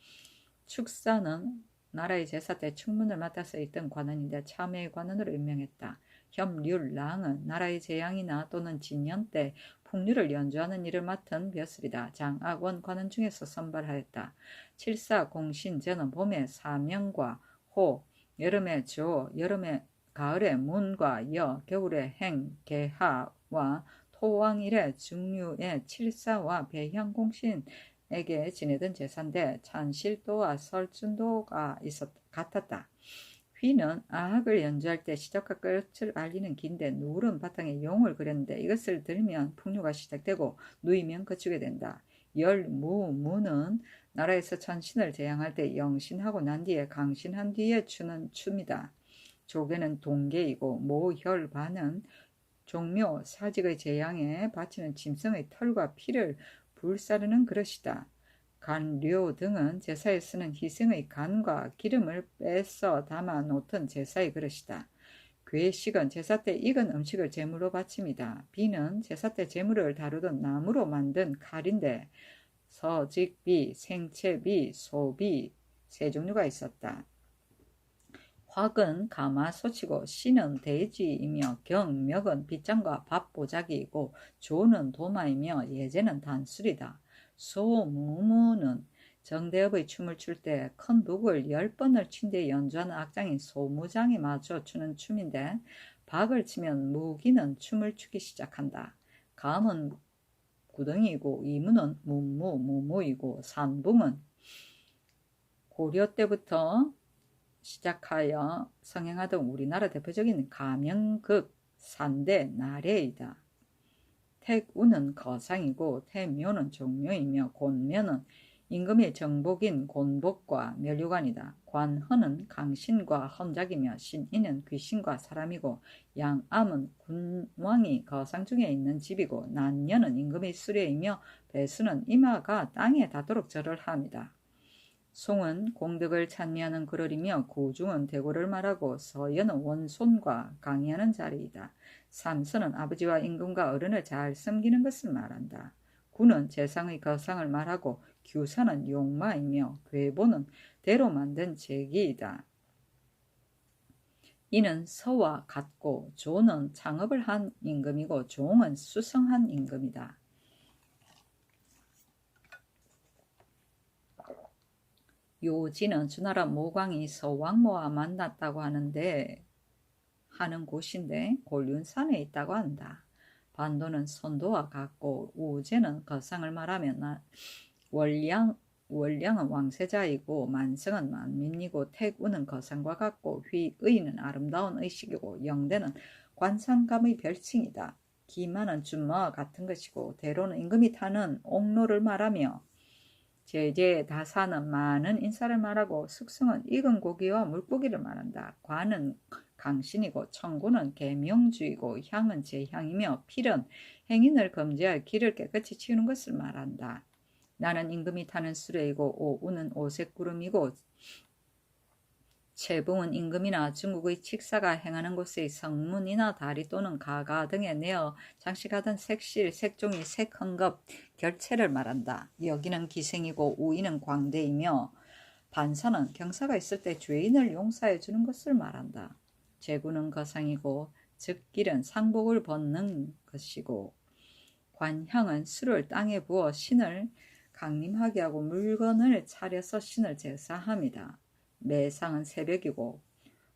축사는 나라의 제사 때 축문을 맡아서 있던 관원인데 참회의 관원으로 임명했다. 협률랑은 나라의 재앙이나 또는 진연 때 풍류를 연주하는 일을 맡은 벼슬이다. 장악원 관원 중에서 선발하였다. 칠사 공신 저는 봄에 사명과 호, 여름에 조, 가을에 문과 여, 겨울에 행, 개하와 토왕일에 중류에 칠사와 배향공신에게 지내던 제사인데 찬실도와 설준도가 같았다. 휘는 아학을 연주할 때 시작과 끝을 알리는 긴데 누른 바탕에 용을 그렸는데 이것을 들면 풍류가 시작되고 누이면 그치게 된다. 열무는 나라에서 천신을 제향할 때 영신하고 난 뒤에 강신한 뒤에 추는 춤이다. 조개는 동계이고 모혈반은 종묘 사직의 제향에 바치는 짐승의 털과 피를 불사르는 그릇이다. 간료 등은 제사에 쓰는 희생의 간과 기름을 빼서 담아 놓던 제사의 그릇이다. 괴식은 제사 때 익은 음식을 제물로 바칩니다. 비는 제사 때 제물을 다루던 나무로 만든 칼인데 서직비, 생채비, 소비 세 종류가 있었다. 확은 가마솥이고 신은 돼지이며 경멱은 빗장과 밥보자기이고 조는 도마이며 예제는 단술이다. 소무무는 정대업의 춤을 출 때 큰 북을 10번을 친 뒤에 연주하는 악장인 소무장에 맞춰 추는 춤인데 박을 치면 무기는 춤을 추기 시작한다. 감은 구덩이이고 이무는 무무이고 산붕은 고려 때부터 시작하여 성행하던 우리나라 대표적인 가명극 산대 나래이다. 택우는 거상이고 태묘는 종묘이며 곤묘는 임금의 정복인 곤복과 멸류관이다. 관헌은 강신과 헌작이며 신인은 귀신과 사람이고 양암은 군왕이 거상 중에 있는 집이고 난녀는 임금의 수레이며 배수는 이마가 땅에 닿도록 절을 합니다. 송은 공덕을 찬미하는 그릇이며 구중은 대고를 말하고 서연은 원손과 강의하는 자리이다. 삼선은 아버지와 임금과 어른을 잘 섬기는 것을 말한다. 구는 재상의 거상을 말하고 규사는 용마이며 괴보는 대로 만든 제기이다. 이는 서와 같고 조는 창업을 한 임금이고 종은 수성한 임금이다. 요지는 주나라 모광이 서왕모와 만났다고 하는 곳인데 곤륜산에 있다고 한다. 반도는 선도와 같고 우제는 거상을 말하면 월량은 왕세자이고 만성은 만민이고 택우는 거상과 같고 휘의는 아름다운 의식이고 영대는 관상감의 별칭이다. 기만은 준마와 같은 것이고 대로는 임금이 타는 옥로를 말하며 제제 다사는 많은 인사를 말하고 숙성은 익은 고기와 물고기를 말한다. 관은 강신이고 청구는 계명주의고 향은 제향이며 필은 행인을 금지하여 길을 깨끗이 치우는 것을 말한다. 나는 임금이 타는 수레이고 오우는 오색구름이고 채붕은 임금이나 중국의 칙사가 행하는 곳의 성문이나 다리 또는 가가 등에 내어 장식하던 색실, 색종이, 색헝겊, 결체를 말한다. 여기는 기생이고 우이는 광대이며 반사는 경사가 있을 때 죄인을 용서해 주는 것을 말한다. 제구는 거상이고 즉길은 상복을 벗는 것이고 관향은 술을 땅에 부어 신을 강림하게 하고 물건을 차려서 신을 제사합니다. 매상은 새벽이고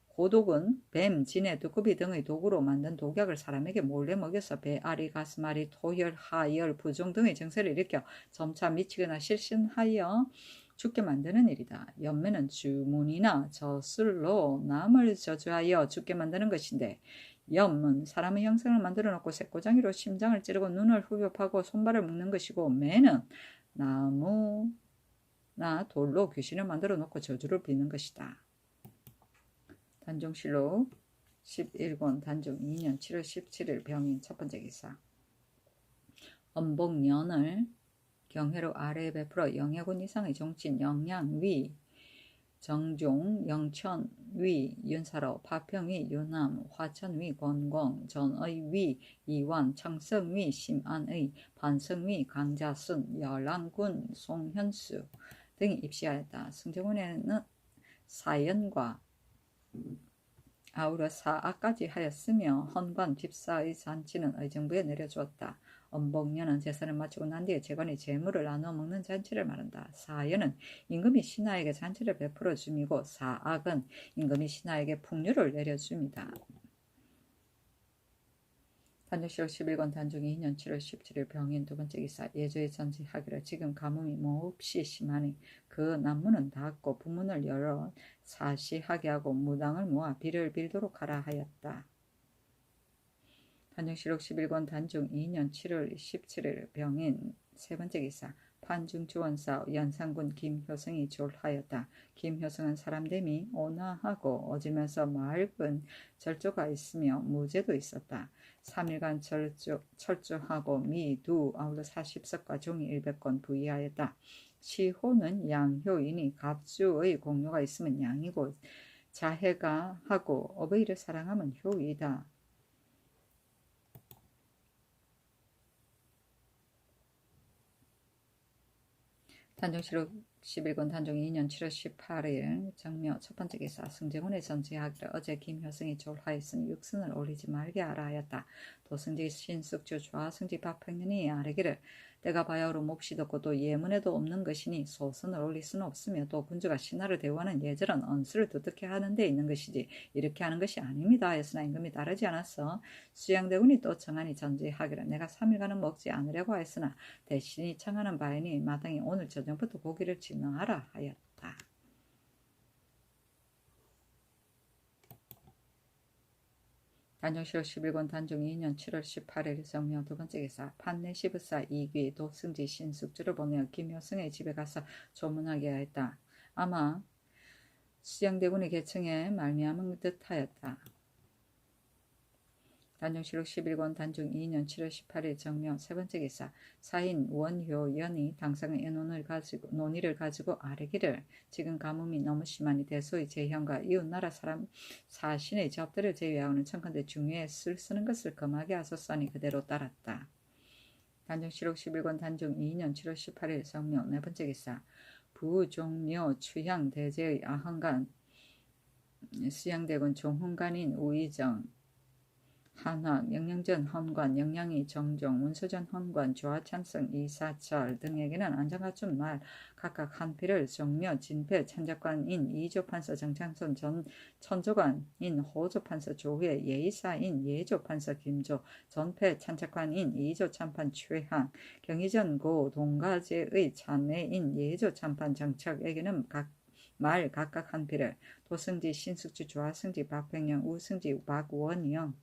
고독은 뱀, 진해, 두꺼비 등의 도구로 만든 독약을 사람에게 몰래 먹여서 배, 아리, 가슴앓이, 토혈, 하열, 부종 등의 증세를 일으켜 점차 미치거나 실신하여 죽게 만드는 일이다. 연매는 주문이나 저술로 남을 저주하여 죽게 만드는 것인데 염은 사람의 형상을 만들어 놓고 쇠고장이로 심장을 찌르고 눈을 후벼파고 손발을 묶는 것이고 매는 나무나 돌로 귀신을 만들어 놓고 저주를 빚는 것이다. 단종실록 11권 단종 2년 7월 17일 병인 첫 번째 기사. 엄복년을 경회로 아래에 베풀어 영해군 이상의 정치인 영양위, 정종, 영천위, 윤사로, 파평위, 유남, 화천위, 권공, 전의위, 이완, 청성위, 심안의, 반성위, 강자순, 열랑군, 송현수 등이 입시하였다. 승정원에는 사연과 아우러 사악까지 하였으며 헌관 집사의 잔치는 의정부에 내려주었다. 엄복년은 제사를 마치고 난 뒤에 재관이 재물을 나눠 먹는 잔치를 말한다. 사연은 임금이 신하에게 잔치를 베풀어 줌이고 사악은 임금이 신하에게 풍류를 내려줍니다. 단종실록 11권 단종 2년 7월 17일 병인 두 번째 기사. 예조에 전지하기를 지금 가뭄이 몹시 심하니 그 남문은 닫고 부문을 열어 사시하게 하고 무당을 모아 비를 빌도록 하라 하였다. 단종실록 11권 단종 2년 7월 17일 병인 세 번째 기사. 판중주원사 연산군 김효성이 졸하였다. 김효성은 사람됨이 온화하고 어지면서 맑은 절조가 있으며 무죄도 있었다. 3일간 철조하고 미두 아울러 40석과 종이 100권 부의하였다. 시호는 양효이니 갑주의 공료가 있으면 양이고 자해가 하고 어버이를 사랑하면 효이다. 단종실록 11권 단종 2년 7월 18일 정묘 첫 번째 기사. 승정원의 전지하기를 어제 김효성이 졸하였으니 육선을 올리지 말게 하라 하였다. 도승지 신숙주 좌승지 박평년이 아뢰기를 때가 바야흐로 몹시 덥고 또 예문에도 없는 것이니 소선을 올릴 수는 없으며 또 군주가 신하를 대우하는 예절은 언수를 두둑게 하는 데 있는 것이지 이렇게 하는 것이 아닙니다 하였으나 임금이 따르지 않았어. 수양대군이 또 정하니 전지하기를 내가 3일간은 먹지 않으려고 하였으나 대신이 청하는 바이니 마땅히 오늘 저녁부터 고기를 진흥하라 하였다. 단종실록 11권 단종 2년 7월 18일 정묘 두 번째 기사. 판내 시부사 이귀 도승지 신숙주를 보내어 김효성의 집에 가서 조문하게 하였다. 아마 수양대군의 계청에 말미암은 듯하였다. 단종실록 11권 단종 2년 7월 18일 정묘 세 번째 기사. 사인 원효연이 당상의 논의를 가지고 아뢰기를 지금 가뭄이 너무 심하니 대소의 제형과 이웃나라 사람 사신의 접들을 제외하고는 청컨대 중요에 쓰는 것을 금하게 하소서니 그대로 따랐다. 단종실록 11권 단종 2년 7월 18일 정묘 네 번째 기사. 부종묘 추향 대제의 아헌간 수양대군 종훈간인 우의정 한화, 영양전 헌관, 영양이 정종, 문서전 헌관, 조화찬성, 이사철 등에게는 안전가춤 날 각각 한 필을 정묘, 진패, 찬작관인 이조판서 정창선 천조관인 호조판서 조회, 예의사인 예조판서 김조, 전패 찬작관인 이조참판 최항, 경의전 고 동가제의 자매인 예조참판 정척에게는 각각 한 필을 도승지, 신숙주, 조화승지, 박평영, 우승지, 박원영,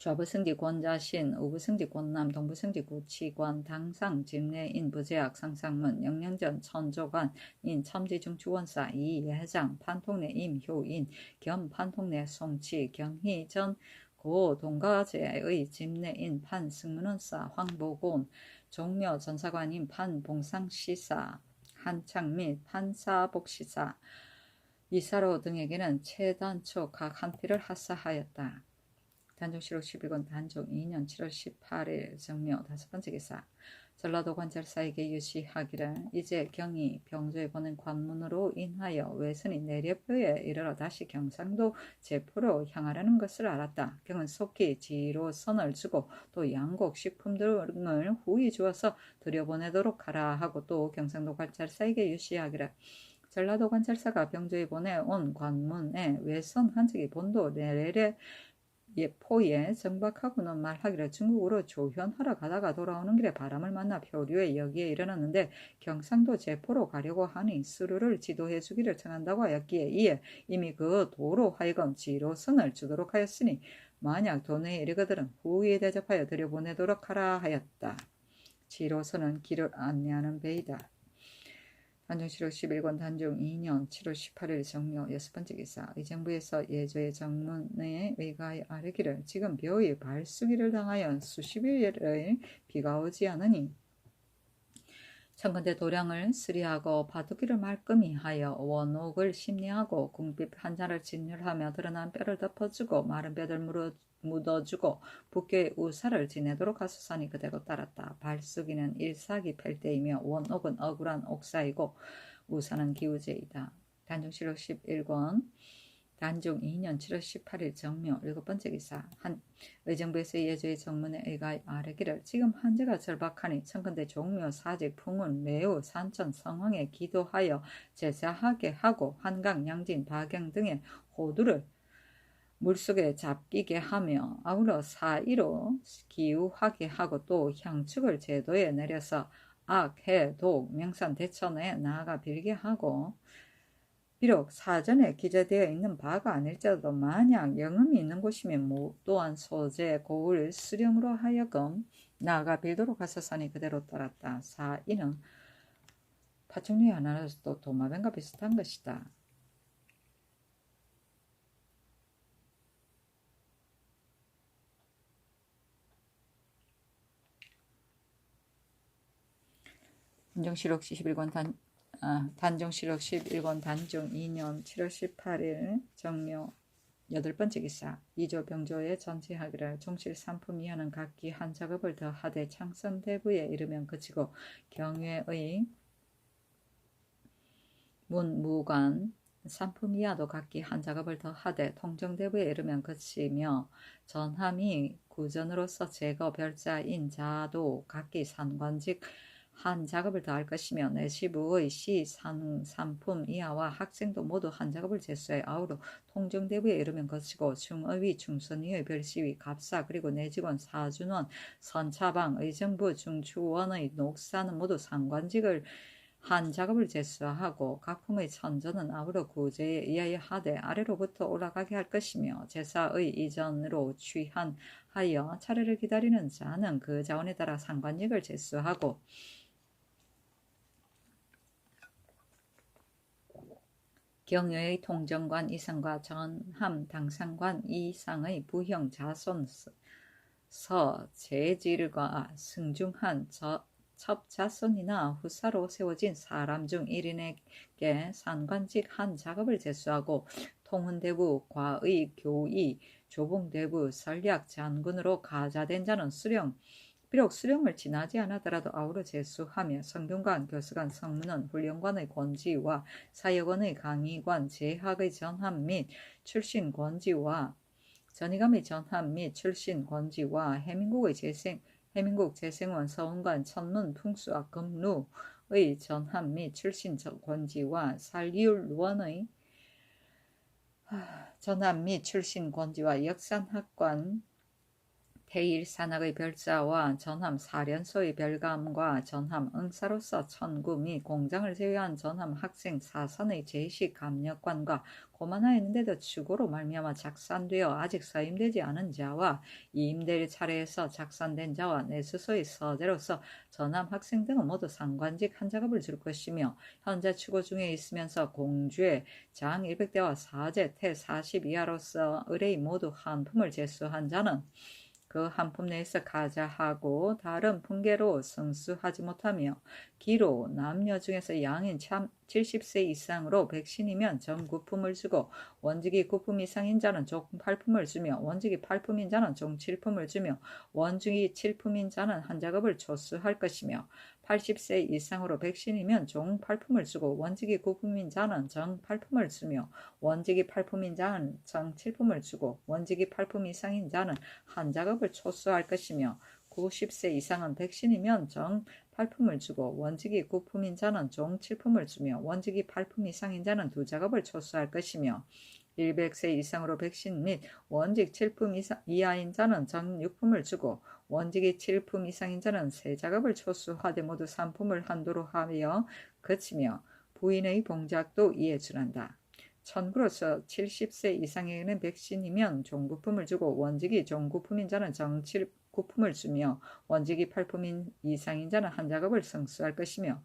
좌부승지 권자신, 우부승지 권남, 동부승지 구치관, 당상, 직내인, 부제학, 상상문, 영양전, 천조관인, 첨지중추원사, 이회장, 판통내 임효인, 겸 판통내 송치, 경희전, 고 동가제의 집내인 판승문원사, 황보곤, 종묘 전사관인 판봉상시사, 한창 및 판사복시사, 이사로 등에게는 최단초 각 한 피를 하사하였다. 단종실록 11권 단종 2년 7월 18일 정묘 5번째 기사. 전라도 관찰사에게 유시하기를 이제 경이 병조에 보낸 관문으로 인하여 외선이 내려표에 이르러 다시 경상도 제포로 향하려는 것을 알았다. 경은 속히 지로 선을 주고 또 양곡 식품 등을 후히 주어서 들여보내도록 하라 하고 또 경상도 관찰사에게 유시하기를 전라도 관찰사가 병조에 보내온 관문에 외선 한 척이 본도 내래 포에 정박하고는 말하기를 중국으로 조현하러 가다가 돌아오는 길에 바람을 만나 표류에 여기에 이르렀는데 경상도 제포로 가려고 하니 수루를 지도해 주기를 청한다고 하였기에 이에 이미 그 도로 하여금 지로선을 주도록 하였으니 만약 도내에 이르거들은 후에 대접하여 들여보내도록 하라 하였다. 지로선은 길을 안내하는 배이다. 단종실록 11권 단종 2년 7월 18일 정묘 6번째 기사. 의정부에서 예조의 정문에 의가에 아뢰기를 지금 벼의 발수기를 당하여 수십일을 비가 오지 않으니 천근대 도량을 수리하고 바둑기를 말끔히 하여 원옥을 심리하고 궁핍 한자를 진열하며 드러난 뼈를 덮어주고 마른 뼈를 묻어주고 북교의 우사를 지내도록 하소서니 그대로 따랐다. 발수기는 일사기 팰 때이며 원옥은 억울한 옥사이고 우사는 기우제이다. 단종실록 11권 단종 2년 7월 18일 정묘 7번째 기사. 의정부에서 예조의 정문에 의가에 아뢰기를 지금 한제가 절박하니 천근대 종묘 사직 풍운 매우 산천 성황에 기도하여 제사하게 하고 한강 양진 박영 등의 호두를 물속에 잡히게 하며 아울러 사이로 기우하게 하고 또 향축을 제도에 내려서 악, 해, 독, 명산, 대천에 나아가 빌게 하고 비록 사전에 기재되어 있는 바가 아닐지라도 만약 영음이 있는 곳이면 또한 소재 고을 수령으로 하여금 나아가 빌도록 하소서니 그대로 따랐다. 사이는 파충류 하나로서도 도마뱀과 비슷한 것이다. 단종실록 11권 단종실록 11권 단종 2년 7월 18일 정묘 8번째 기사. 이조 병조에 전치하기를 종실 3품 이하는 각기 한 작업을 더 하되 창선대부에 이르면 그치고 경외의 문무관 3품 이하도 각기 한 작업을 더 하되 통정대부에 이르면 그치며 전함이 구전으로서 제거 별자인 자도 각기 산관직 한 작업을 더 할 것이며 내시부의 시 3품 이하와 학생도 모두 한 작업을 제수해 아우러 통정대부에 이르면 것이고 중의위 중선위의 별시위 갑사 그리고 내직원 사준원 선차방 의정부 중추원의 녹사는 모두 상관직을 한 작업을 제수하고 각풍의 천전은 아우러 구제에 의하여 하되 아래로부터 올라가게 할 것이며 제사의 이전으로 취한하여 차례를 기다리는 자는 그 자원에 따라 상관직을 제수하고 경여의 통정관 이상과 전함 당상관 이상의 부형 자손 제질과 승중한 첩자손이나 후사로 세워진 사람 중 1인에게 산관직 한 작업을 제수하고 통훈대부, 과의, 교의, 조봉대부, 설약, 장군으로 가자된 자는 수령, 비록 수령을 지나지 않았더라도 아우러 제수하며 성균관, 교수관, 성문원, 훈련관의 권지와 사역원의 강의관, 재학의 전함 및 출신 권지와 전의감의 전함 및 출신 권지와 해민국 재생원, 서원관, 천문, 풍수학, 금루의 전함 및 출신 권지와 살리울원의 전함 및 출신 권지와 역산학관 태일산악의 별자와 전함 사련소의 별감과 전함 응사로서 천구 및 공장을 제외한 전함 학생 사선의 제시 감력관과 고만하였는데도 추고로 말미암아 작산되어 아직 서임되지 않은 자와 이임될 차례에서 작산된 자와 내 스스로의 서재로서 전함 학생 등은 모두 상관직 한 작업을 줄 것이며 현재 추고 중에 있으면서 공주의 장 100대와 사제 태 40 이하로서 의뢰의 모두 한 품을 제수한 자는 그 한 품 내에서 가자하고 다른 품계로 성수하지 못하며 기로 남녀 중에서 양인 70세 이상으로 백신이면 정 9품을 주고 원직이 9품 이상인 자는 종 8품을 주며 원직이 8품인 자는 종 7품을 주며 원직이 7품인 자는 한 작업을 초수할 것이며 80세 이상으로 백신이면 종 8품을 주고 원직이 9품인 자는 정 8품을 주며 원직이 8품인 자는 정 7품을 주고 원직이 8품 이상인 자는 한 작업을 초수할 것이며 90세 이상은 백신이면 정 8품을 주고 원직이 9품인 자는 종 7품을 주며 원직이 8품 이상인 자는 두 작업을 초수할 것이며 100세 이상으로 백신 및 원직 7품 이하인 자는 정 6품을 주고 원직이 7품 이상인 자는 세 작업을 초수하되 모두 3품을 한도로 하여 그치며 부인의 봉작도 이에 준한다. 천구로서 70세 이상에게는 백신이면 종구품을 주고 원직이 종구품인 자는 정 7구품을 주며 원직이 8품 이상인 자는 한 작업을 성수할 것이며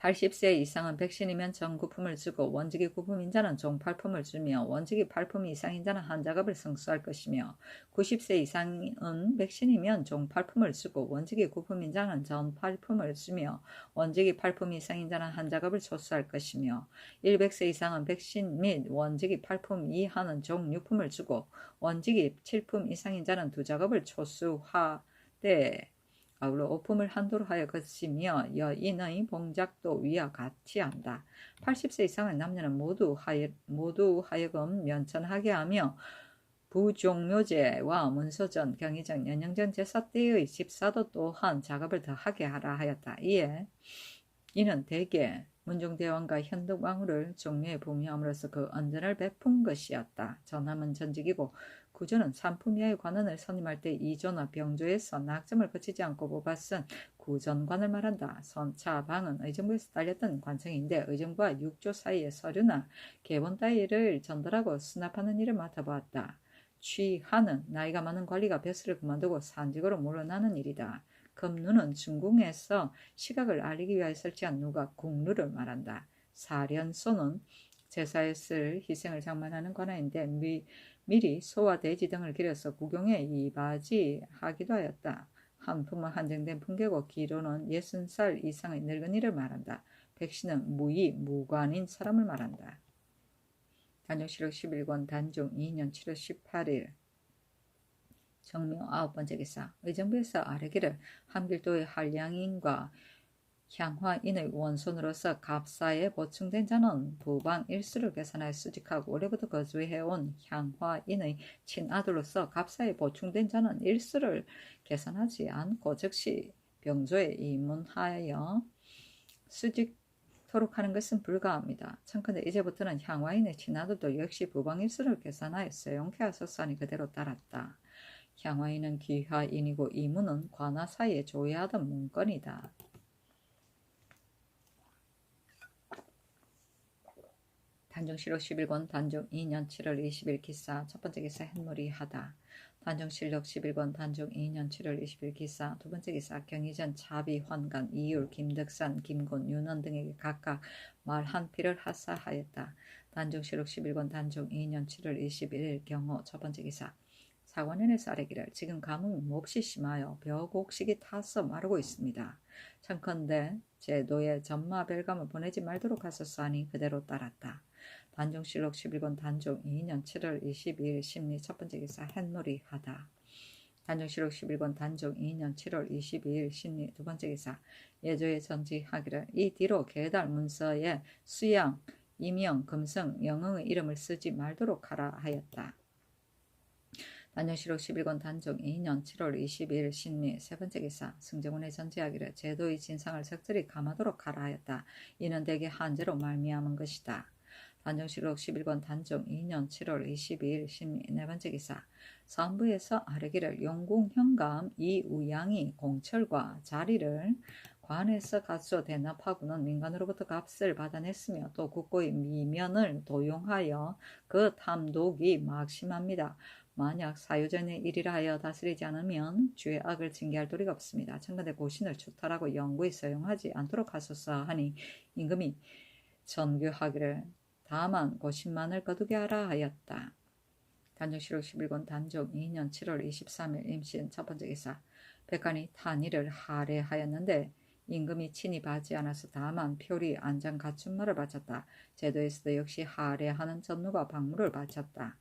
80세 이상은 백신이면 정 9품을 주고 원직이 9품인 자는 종 8품을 주며 원직이 8품 이상인 자는 한 작업을 성수할 것이며 90세 이상은 백신이면 종 8품을 주고 원직이 9품인 자는 전 8품을 주며 원직이 8품 이상인 자는 한 작업을 초수할 것이며 100세 이상은 백신 및 원직이 8품 이하는 종 6품을 주고 원직이 7품 이상인 자는 두 작업을 초수하되 아울러 5품을 한도로 하여 그치며 여인의 봉작도 위와 같이 한다. 80세 이상의 남녀는 모두 하여금 면천하게 하며 부종묘제와 문서전, 경의전, 연영전 제사 때의 집사도 또한 작업을 더하게 하라 하였다. 이는 대개 문종대왕과 현덕왕후를 종묘에 봉유함으로써 그 언전을 베푼 것이었다. 전함은 전직이고 구조는 삼품 이하의 관원을 선임할 때 이조나 병조에서 낙점을 거치지 않고 뽑아쓴 구전관을 말한다. 선차방은 의정부에서 딸렸던 관청인데 의정부와 육조 사이의 서류나 계본 따위를 전달하고 수납하는 일을 맡아보았다. 취하는 나이가 많은 관리가 벼슬을 그만두고 산직으로 물러나는 일이다. 금루는 중궁에서 시각을 알리기 위하여 설치한 누가 국루를 말한다. 사련소는 제사에 쓸 희생을 장만하는 관아인데 미리 소와 돼지 등을 기려서 구경에 이바지하기도 하였다. 한 품은 한정된 품계고 기로는 60살 이상의 늙은이를 말한다. 백신은 무관인 사람을 말한다. 단종실록 11권 단종 2년 7월 18일 정묘 9번째 기사 의정부에서 아뢰기를 함길도의 한량인과 향화인의 원손으로서 갑사에 보충된 자는 부방 일수를 계산하여 수직하고 오래부터 거주해온 향화인의 친아들로서 갑사에 보충된 자는 일수를 계산하지 않고 즉시 병조에 입문하여 수직토록 하는 것은 불가합니다. 청컨대 이제부터는 향화인의 친아들도 역시 부방 일수를 계산하여 써용케 하소서 하니 그대로 따랐다. 향화인은 귀화인이고 이문은 관아 사이에 조회하던 문건이다. 단종실록 11권 단종 2년 7월 20일 기사 첫번째 기사 햇놀이하다. 단종실록 11권 단종 2년 7월 20일 기사 두번째 기사 경의전 차비 환관 이율 김덕산 김곤 윤원 등에게 각각 말 한 피를 하사하였다. 단종실록 11권 단종 2년 7월 21일 경호 첫번째 기사 사관원에서 아뢰기를 지금 가뭄이 몹시 심하여 벼곡식이 타서 마르고 있습니다. 청컨대 제 노예 전마별감을 보내지 말도록 하소서 하니 그대로 따랐다. 단종실록 11권 단종 2년 7월 22일 심리 첫번째 기사 햇놀이 하다. 단종실록 11권 단종 2년 7월 22일 심리 두번째 기사 예조에 전지하기를 이 뒤로 계달 문서에 수양, 이명, 금성, 영흥의 이름을 쓰지 말도록 하라 하였다. 단종실록 11권 단종 2년 7월 22일 신미 세번째 기사 승정원의 전지하기를 제도의 진상을 적절히 감하도록 하라 하였다. 이는 대개 한제로 말미암은 것이다. 단정실록 11권 단정 2년 7월 22일 심의 네 번째 기사. 사헌부에서 아래기를 용궁 현감 이우양이 공철과 자리를 관에서 가서 대납하고는 민간으로부터 값을 받아냈으며 또 국고의 미면을 도용하여 그 탐독이 막심합니다. 만약 사유전의 일이라 하여 다스리지 않으면 죄악을 징계할 도리가 없습니다. 청근대 고신을 추탈하고 영구히 사용하지 않도록 하소서 하니 임금이 전교하기를 다만 고신만을 거두게 하라 하였다. 단정실록 11권 단정 2년 7월 23일 임신 첫 번째 기사. 백관이 탄의를 할애하였는데 임금이 친히 받지 않아서 다만 표리 안장 갖춘말을 바쳤다. 제도에서도 역시 할애하는 전누가 방무를 바쳤다.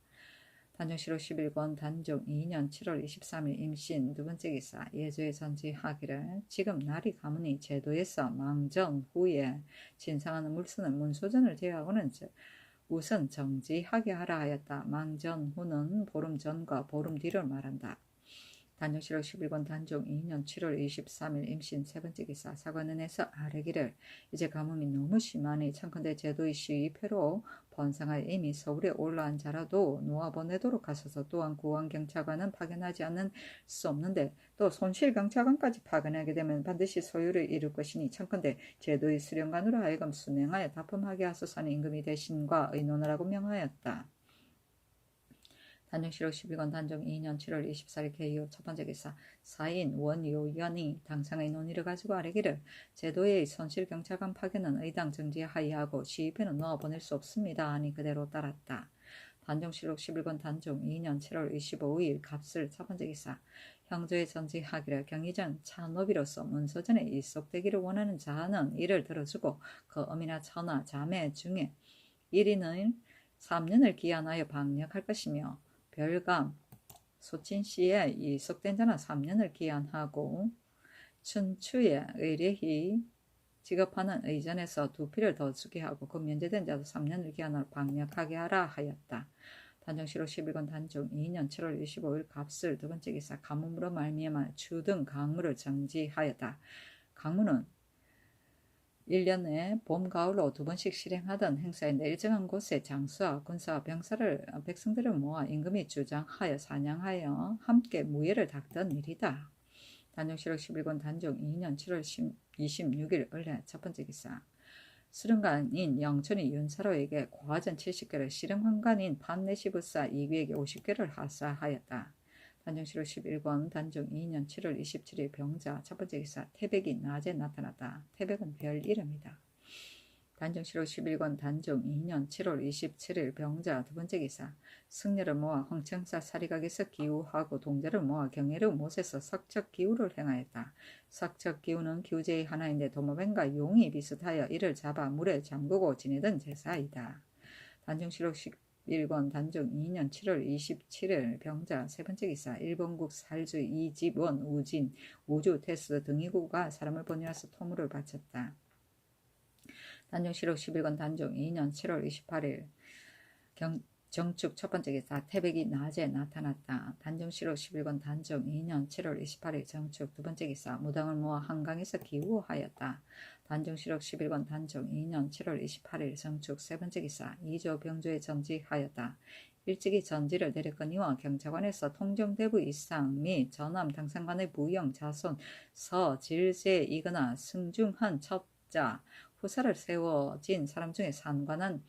단정실록 11권 단정 2년 7월 23일 임신 두 번째 기사. 예조에 전지하기를 지금 날이 가무니 제도에서 망전 후에 진상하는 물선을 문소전을 제외하고는 우선 정지하게 하라 하였다. 망전 후는 보름 전과 보름 뒤를 말한다. 단정실록 11권 단정 2년 7월 23일 임신 세 번째 기사. 사관원에서 아래기를 이제 가뭄이 너무 심하니 청컨대 제도의 시위표로 번상하여 이미 서울에 올라앉 자라도 놓아보내도록 하소서. 또한 구원경찰관은 파견하지 않을 수 없는데 또 손실경찰관까지 파견하게 되면 반드시 소유를 이룰 것이니 청컨대 제도의 수령관으로 하여금 순행하여 답품하게 하소서 하는 임금이 대신과 의논을 하고 명하였다. 단정실록 12권 단정 2년 7월 24일 개요 첫 번째 기사. 사인 원요연이 당상의 논의를 가지고 아래기를 제도의 손실경찰관 파견은 의당 정지하여하고 시위표는 넣어보낼 수 없습니다 하니 그대로 따랐다. 단정실록 11권 단정 2년 7월 25일 갑술 첫 번째 기사. 형조의 전지하기를 경의전 차노비로서 문서전에 일속되기를 원하는 자는 이를 들어주고 그 어미나 처나 자매 중에 1인은 3년을 기한하여 방역할 것이며 별감 소친시에 일속된 자는 3년을 기한하고 춘추에 의례히 지급하는 의전에서 2필을 더 주게 하고 그 면제된 자도 3년을 기한으로 방역하게 하라 하였다. 단정실록 11권 단정 2년 7월 25일 갑술 두 번째 기사. 가뭄으로 말미암아 추등 강무를 정지하였다. 강무는 1년에 봄, 가을로 2번씩 실행하던 행사인데 일정한 곳에 장수와 군사와 백성들을 모아 임금이 주장하여 사냥하여 함께 무예를 닦던 일이다. 단정실록 11권 단정 2년 7월 26일 을래 첫 번째 기사. 수령관인 영천이 윤사로에게 고화전 70개를 실행환관인 판내시부사 이귀에게 50개를 하사하였다. 단정실록 11권 단정 2년 7월 27일 병자 첫 번째 기사. 태백이 낮에 나타났다. 태백은 별 이름이다. 단정실록 11권 단정 2년 7월 27일 병자 두 번째 기사. 승려를 모아 황청사 사리각에서 기우하고 동자를 모아 경애를 못에서 석척기우를 행하였다. 석척기우는 기우제의 하나인데 도마뱀과 용이 비슷하여 이를 잡아 물에 잠그고 지내던 제사이다. 단정실록 11권 단정 2년 7월 27일 병자 세 번째 기사. 일본국 살주 이집원 우진 우주 테스 등이구가 사람을 보내와서 토물을 바쳤다. 단정실록 11권 단정 2년 7월 28일 정축 첫 번째 기사. 태백이 낮에 나타났다. 단정실록 11권 단정 2년 7월 28일 정축 두 번째 기사. 무당을 모아 한강에서 기우하였다. 단정실록 11권 단정 2년 7월 28일 정축 세 번째 기사. 이조 병조에 전지하였다. 일찍이 전지를 내렸거니와 경찰관에서 통정대부 이상 및 전함 당상관의 부영 자손 서질세이거나 승중한 첩자 후사를 세워진 사람 중에 상관한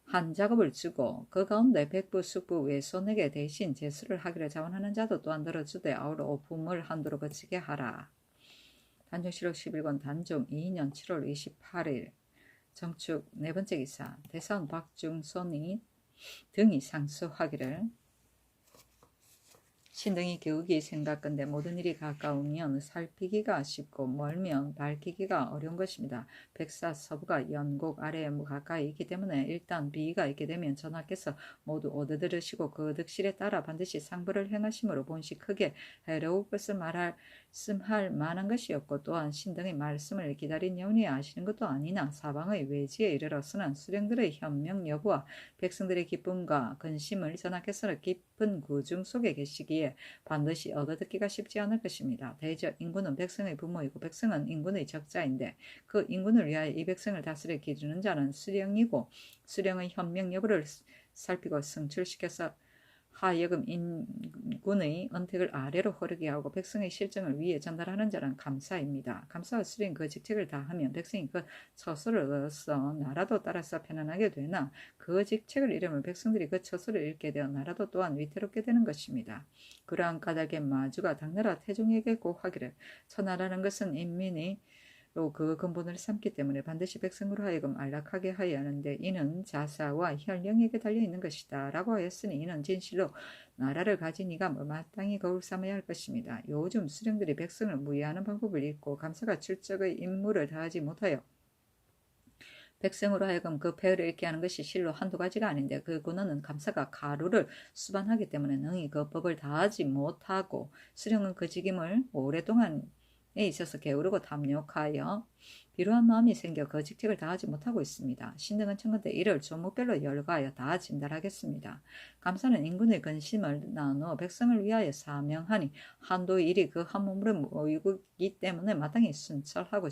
한 작업을 주고 그 가운데 백부 숙부 외손에게 대신 제수를 하기를 자원하는 자도 또한 들어주되 아우러 오품을 한도로 거치게 하라. 단정실록 11권 단정 2년 7월 28일 정축 네 번째 기사. 대사원 박중손이 등이 상수하기를 신등이 교육이 생각건대 모든 일이 가까우면 살피기가 쉽고 멀면 밝히기가 어려운 것입니다. 백사 서부가 연곡 아래에 가까이 있기 때문에 일단 비위가 있게 되면 전하께서 모두 얻어들으시고 그 득실에 따라 반드시 상부를 행하심으로 본시 크게 해로울 것을 말할 말씀할 만한 것이 없고 또한 신등의 말씀을 기다린 영이 아시는 것도 아니나 사방의 외지에 이르러서는 수령들의 현명 여부와 백성들의 기쁨과 근심을 전하께서 깊은 구중 속에 계시기에 반드시 얻어듣기가 쉽지 않을 것입니다. 대저 인군은 백성의 부모이고 백성은 인군의 적자인데 그 인군을 위하여 이 백성을 다스려 기르는 자는 수령이고 수령의 현명 여부를 살피고 성출시켜서 하여금 인군의 언택을 아래로 흐르게 하고 백성의 실정을 위에 전달하는 자는 감사입니다. 감사와 수령 그 직책을 다하면 백성이 그 처소를 얻어서 나라도 따라서 편안하게 되나 그 직책을 잃으면 백성들이 그 처소를 잃게 되어 나라도 또한 위태롭게 되는 것입니다. 그러한 까닭에 마주가 당나라 태종에게 고하기를 천하라는 것은 인민이 그 근본을 삼기 때문에 반드시 백성으로 하여금 안락하게 하여야 하는데 이는 자사와 혈령에게 달려있는 것이다 라고 하였으니 이는 진실로 나라를 가진 이가 마땅히 거울 삼아야 할 것입니다. 요즘 수령들이 백성을 무해하는 방법을 잃고 감사가 출적의 임무를 다하지 못하여 백성으로 하여금 그 폐허를 잃게 하는 것이 실로 한두 가지가 아닌데 그 근원은 감사가 가루를 수반하기 때문에 능히 그 법을 다하지 못하고 수령은 그 직임을 오랫동안 있어서 게으르고 탐욕하여 비루한 마음이 생겨 그 직책을 다하지 못하고 있습니다. 신등은 청건대 이를 조목별로 열거하여 다 진달하겠습니다. 감사는 인군의 근심을 나누어 백성을 위하여 사명하니 한도의 일이 그 한 몸으로 모이기 때문에 마땅히 순철하고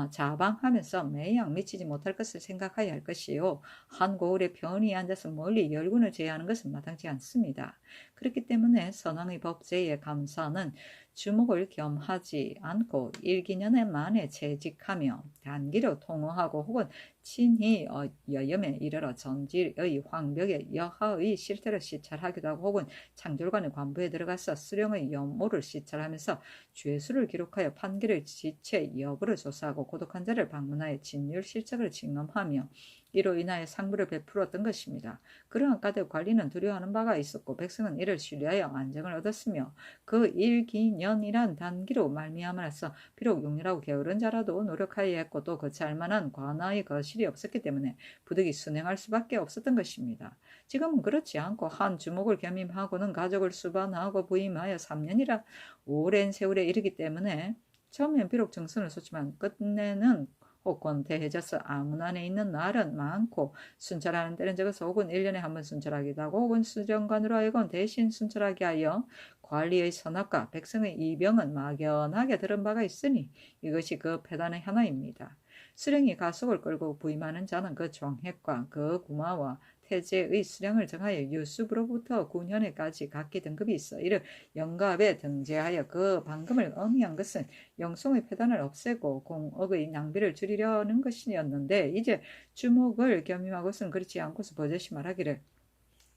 자방하면서 매양 미치지 못할 것을 생각해야 할 것이요 한 고을에 편히 앉아서 멀리 열군을 제어하는 것은 마땅치 않습니다. 그렇기 때문에 선왕의 법제의 감사는 주목을 겸하지 않고 일기년에 만에 채직하며 단기로 통호하고 혹은 친히 여염에 이르러 전질의 황벽에 여하의 실태를 시찰하기도 하고 혹은 창졸관의 관부에 들어가서 수령의 염오를 시찰하면서 죄수를 기록하여 판결의 지체 여부를 조사하고 고독한 자를 방문하여 진율 실적을 증언하며 이로 인하여 상부를 베풀었던 것입니다. 그러한 까닭 관리는 두려워하는 바가 있었고 백성은 이를 신뢰하여 안정을 얻었으며 그 일기년이란 단기로 말미암아서 비록 용렬하고 게으른 자라도 노력하여야 했고 또 거치할 만한 관아의 거실이 없었기 때문에 부득이 순행할 수밖에 없었던 것입니다. 지금은 그렇지 않고 한 주목을 겸임하고는 가족을 수반하고 부임하여 3년이라 오랜 세월에 이르기 때문에 처음엔 비록 정선을 쏟지만 끝내는 혹은 대해져서 아문 안에 있는 날은 많고 순찰하는 때는 적어서 혹은 1년에 한 번 순찰하기도 하고 혹은 수정관으로 하여금 대신 순찰하게 하여 관리의 선악과 백성의 이병은 막연하게 들은 바가 있으니 이것이 그 폐단의 하나입니다. 수령이 가속을 끌고 부임하는 자는 그 종획과 그 구마와 태제의 수령을 정하여 유수부로부터 군현에까지 각기 등급이 있어 이를 영갑에 등재하여 그 방금을 의미한 것은 영송의 폐단을 없애고 공업의 낭비를 줄이려는 것이었는데 이제 주목을 겸임하고서는 그렇지 않고서 버젓이 말하기를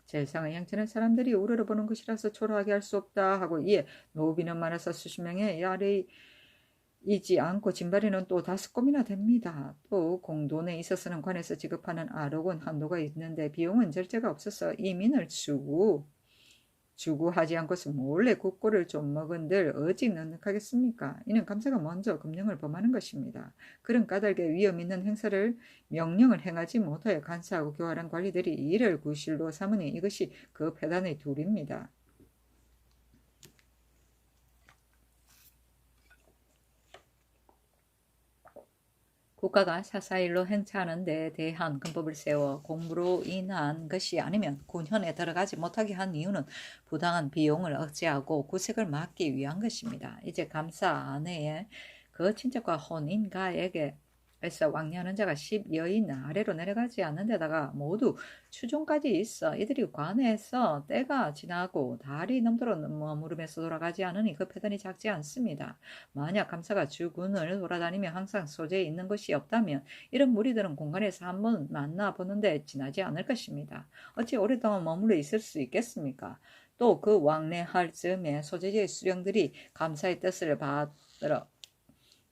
세상의 형체는 사람들이 우러러보는 것이라서 초라하게 할 수 없다 하고 이에 노비는 많아서 수십 명의 야레이 이지 않고 진발이는 또 5꼼이나 됩니다. 또 공돈에 있어서는 관에서 지급하는 아록은 한도가 있는데 비용은 절제가 없어서 이민을 주구하지 않고서 몰래 국고를 좀 먹은들 어찌 넉넉하겠습니까? 이는 감사가 먼저 금령을 범하는 것입니다. 그런 까닭에 위험 있는 행사를 명령을 행하지 못하여 간사하고 교활한 관리들이 이를 구실로 삼으니 이것이 그 폐단의 둘입니다. 국가가 사사일로 행차하는 데 대한 근법을 세워 공부로 인한 것이 아니면 군현에 들어가지 못하게 한 이유는 부당한 비용을 억제하고 구색을 막기 위한 것입니다. 이제 감사 안에 그 친척과 혼인가에게 에서 왕래하는 자가 10여인 아래로 내려가지 않는 데다가 모두 추종까지 있어 이들이 관에서 때가 지나고 달이 넘도록 머무르면서 돌아가지 않으니 그 폐단이 작지 않습니다. 만약 감사가 주군을 돌아다니며 항상 소재에 있는 것이 없다면 이런 무리들은 공간에서 한번 만나보는데 지나지 않을 것입니다. 어찌 오랫동안 머물러 있을 수 있겠습니까? 또 그 왕래할 즈음에 소재지의 수령들이 감사의 뜻을 받들어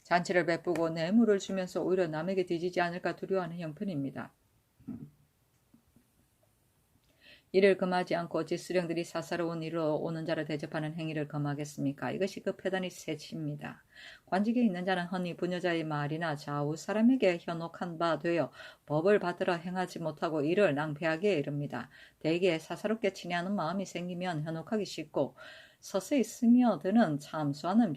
잔치를 베푸고 뇌물을 주면서 오히려 남에게 뒤지지 않을까 두려워하는 형편입니다. 이를 금하지 않고 어찌 수령들이 사사로운 일로 오는 자를 대접하는 행위를 금하겠습니까? 이것이 그 폐단의 세치입니다. 관직에 있는 자는 흔히 부녀자의 말이나 좌우 사람에게 현혹한 바 되어 법을 받들어 행하지 못하고 이를 낭패하게 이릅니다. 대개 사사롭게 친애하는 마음이 생기면 현혹하기 쉽고 서서히 스며드는 참소는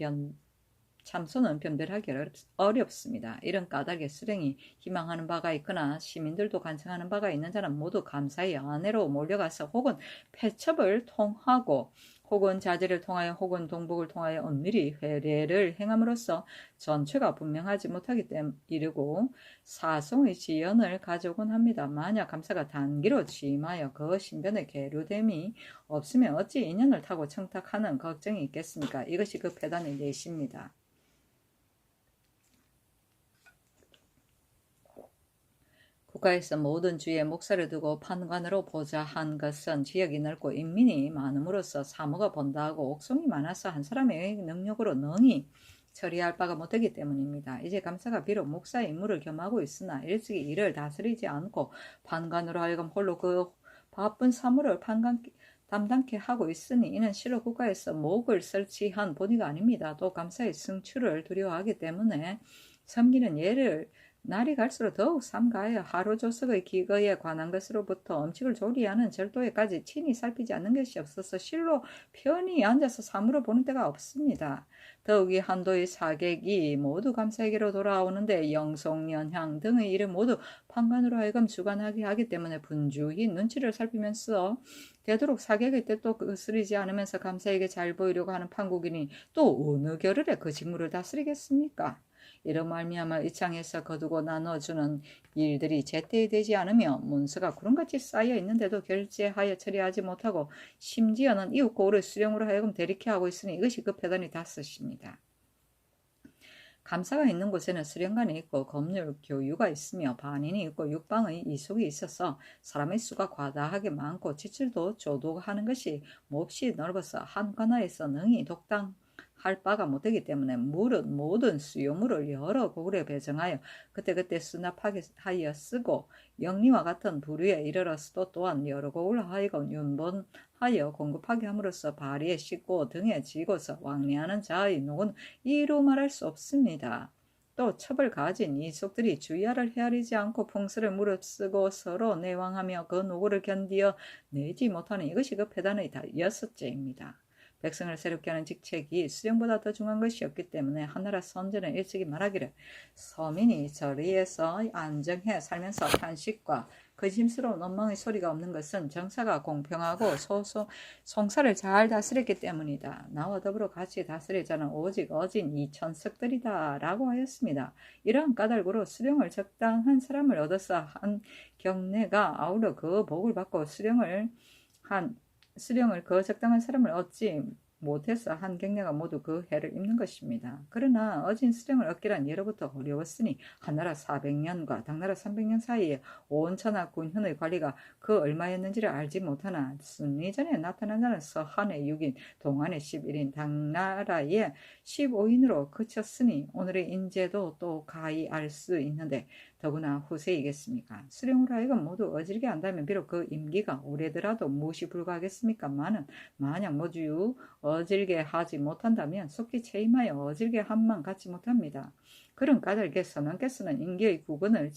변별하기 어렵습니다. 이런 까닭에 수령이 희망하는 바가 있거나 시민들도 간청하는 바가 있는 자는 모두 감사히 안내로 몰려가서 혹은 패첩을 통하고 혹은 자제를 통하여 혹은 동복을 통하여 은밀히 회례를 행함으로써 전체가 분명하지 못하기 때문에 이르고 사송의 지연을 가져오곤 합니다. 만약 감사가 단기로 취임하여 그 신변에 계류됨이 없으면 어찌 인연을 타고 청탁하는 걱정이 있겠습니까? 이것이 그 패단의 내시입니다. 국가에서 모든 주에 목사를 두고 판관으로 보자 한 것은 지역이 넓고 인민이 많음으로써 사무가 번다하고 옥송이 많아서 한 사람의 능력으로 능히 처리할 바가 못되기 때문입니다. 이제 감사가 비록 목사의 임무를 겸하고 있으나 일찍이 일을 다스리지 않고 판관으로 하여금 홀로 그 바쁜 사무를 담당케 하고 있으니 이는 실로 국가에서 목을 설치한 본의가 아닙니다. 또 감사의 승출을 두려워하기 때문에 섬기는 예를 날이 갈수록 더욱 삼가하여 하루 조석의 기거에 관한 것으로부터 음식을 조리하는 절도에까지 친히 살피지 않는 것이 없어서 실로 편히 앉아서 사물을 보는 때가 없습니다. 더욱이 한도의 사객이 모두 감사에게로 돌아오는데 영송, 연향 등의 일을 모두 판관으로 하여금 주관하게 하기 때문에 분주히 눈치를 살피면서 되도록 사객의 뜻도 거스르지 않으면서 감사에게 잘 보이려고 하는 판국인이 또 어느 겨를에 그 직무를 다스리겠습니까? 이로 말미암아 이창에서 거두고 나눠주는 일들이 제때 되지 않으며 문서가 구름같이 쌓여 있는데도 결제하여 처리하지 못하고 심지어는 이웃 고을을 수령으로 하여금 대리케 하고 있으니 이것이 그 패단이 닷섯입니다. 감사가 있는 곳에는 수령관이 있고 검률 교유가 있으며 반인이 있고 육방의 이속이 있어서 사람의 수가 과다하게 많고 지출도 조도하는 것이 몹시 넓어서 한 관하에서 능히 독당 할 바가 못되기 때문에 모든 수요물을 여러 고을에 배정하여 그때그때 수납하여 쓰고 영리와 같은 부류에 이르러서도 또한 여러 고을 하여금 윤본하여 공급하게 함으로써 발이에 싣고 등에 지고서 왕래하는 자의 녹은 이루 말할 수 없습니다. 또 첩을 가진 이속들이 주야를 헤아리지 않고 풍수를 무릅쓰고 서로 내왕하며 그 노고를 견디어 내지 못하는 이것이 그 패단의 여섯째입니다. 백성을 새롭게 하는 직책이 수령보다 더 중요한 것이 없기 때문에 하나라 선조는 일찍이 말하기를 서민이 저리에서 안정해 살면서 탄식과 근심스러운 원망의 소리가 없는 것은 정사가 공평하고 송사를 잘 다스렸기 때문이다. 나와 더불어 같이 다스릴 자는 오직 어진 이천석들이다 라고 하였습니다. 이러한 까닭으로 수령을 적당한 사람을 얻어서 한 경내가 아울러 그 복을 받고 수령을 그 적당한 사람을 얻지 못해서 한 경례가 모두 그 해를 입는 것입니다. 그러나 어진 수령을 얻기란 예로부터 어려웠으니 한나라 400년과 당나라 300년 사이에 온 천하 군현의 관리가 그 얼마였는지를 알지 못하나 순리전에 나타난 자는 서한의 6인, 동한의 11인, 당나라의 15인으로 그쳤으니 오늘의 인재도 또 가히 알 수 있는데 더구나 후세이겠습니까? 수령으로 하여금 모두 어질게 한다면 비록 그 임기가 오래더라도 무시 불가하겠습니까? 만약 모두 어질게 하지 못한다면 속히 체임하여 어질게 함만 갖지 못합니다. 그런 까닭에 선왕께서는 임기의 구건을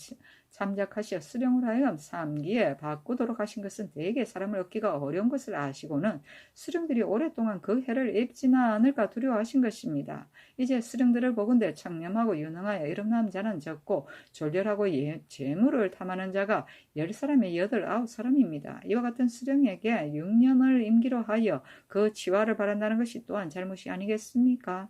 참작하시어 수령으로 하여금 3기에 바꾸도록 하신 것은 대개 사람을 얻기가 어려운 것을 아시고는 수령들이 오랫동안 그 해를 입지나 않을까 두려워하신 것입니다. 이제 수령들을 보건대 청렴하고 유능하여 이런 남자는 적고 졸렬하고 재물을 탐하는 자가 10사람에 8, 9사람입니다. 이와 같은 수령에게 6년을 임기로 하여 그 치화를 바란다는 것이 또한 잘못이 아니겠습니까?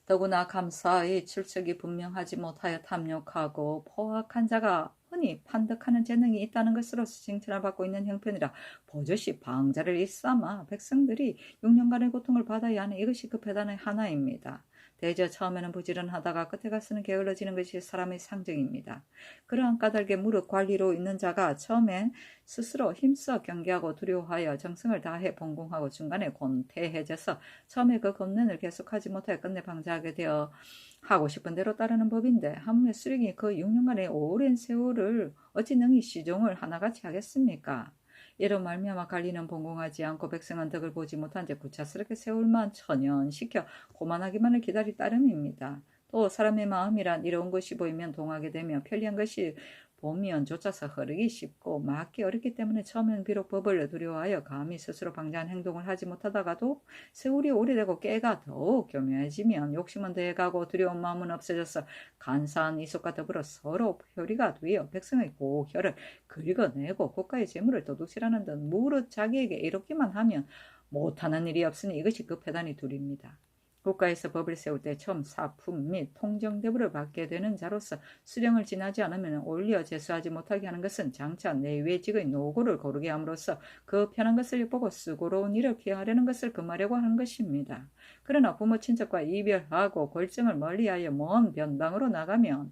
더구나 감사의 출석이 분명하지 못하여 탐욕하고 포악한 자가 흔히 판덕하는 재능이 있다는 것으로서 칭찬을 받고 있는 형편이라 버젓이 방자를 일삼아 백성들이 6년간의 고통을 받아야 하는 이것이 그 배단의 하나입니다. 대저 처음에는 부지런하다가 끝에 가서는 게을러지는 것이 사람의 상정입니다. 그러한 까닭에 무릇 관리로 있는 자가 처음에 스스로 힘써 경계하고 두려워하여 정성을 다해 본공하고 중간에 곤태해져서 처음에 그 겁nen을 계속하지 못하여 끝내 방자하게 되어 하고 싶은 대로 따르는 법인데 하물며 수령이 그 6년간의 오랜 세월을 어찌 능히 시종을 하나같이 하겠습니까? 이로 말미암아 관리는 본공하지 않고 백성은 덕을 보지 못한 채 구차스럽게 세월만 천연시켜 고만하기만을 기다릴 따름입니다. 또 사람의 마음이란 이로운 것이 보이면 동하게 되며 편리한 것이 보면 조차서 흐르기 쉽고 막기 어렵기 때문에 처음엔 비록 법을 두려워하여 감히 스스로 방자한 행동을 하지 못하다가도 세월이 오래되고 깨가 더욱 교묘해지면 욕심은 더해가고 두려운 마음은 없어져서 간사한 이속과 더불어 서로 표리가 되어 백성의 고혈을 긁어내고 국가의 재물을 도둑질하는 듯 무릇 자기에게 이롭기만 하면 못하는 일이 없으니 이것이 그 패단이 둘입니다. 국가에서 법을 세울 때 처음 사품 및 통정대부를 받게 되는 자로서 수령을 지나지 않으면 올려 제수하지 못하게 하는 것은 장차 내외직의 노고를 고르게 함으로써 그 편한 것을 보고 수고로운 일을 피하려는 것을 금하려고 하는 것입니다. 그러나 부모 친척과 이별하고 골정을 멀리하여 먼 변방으로 나가면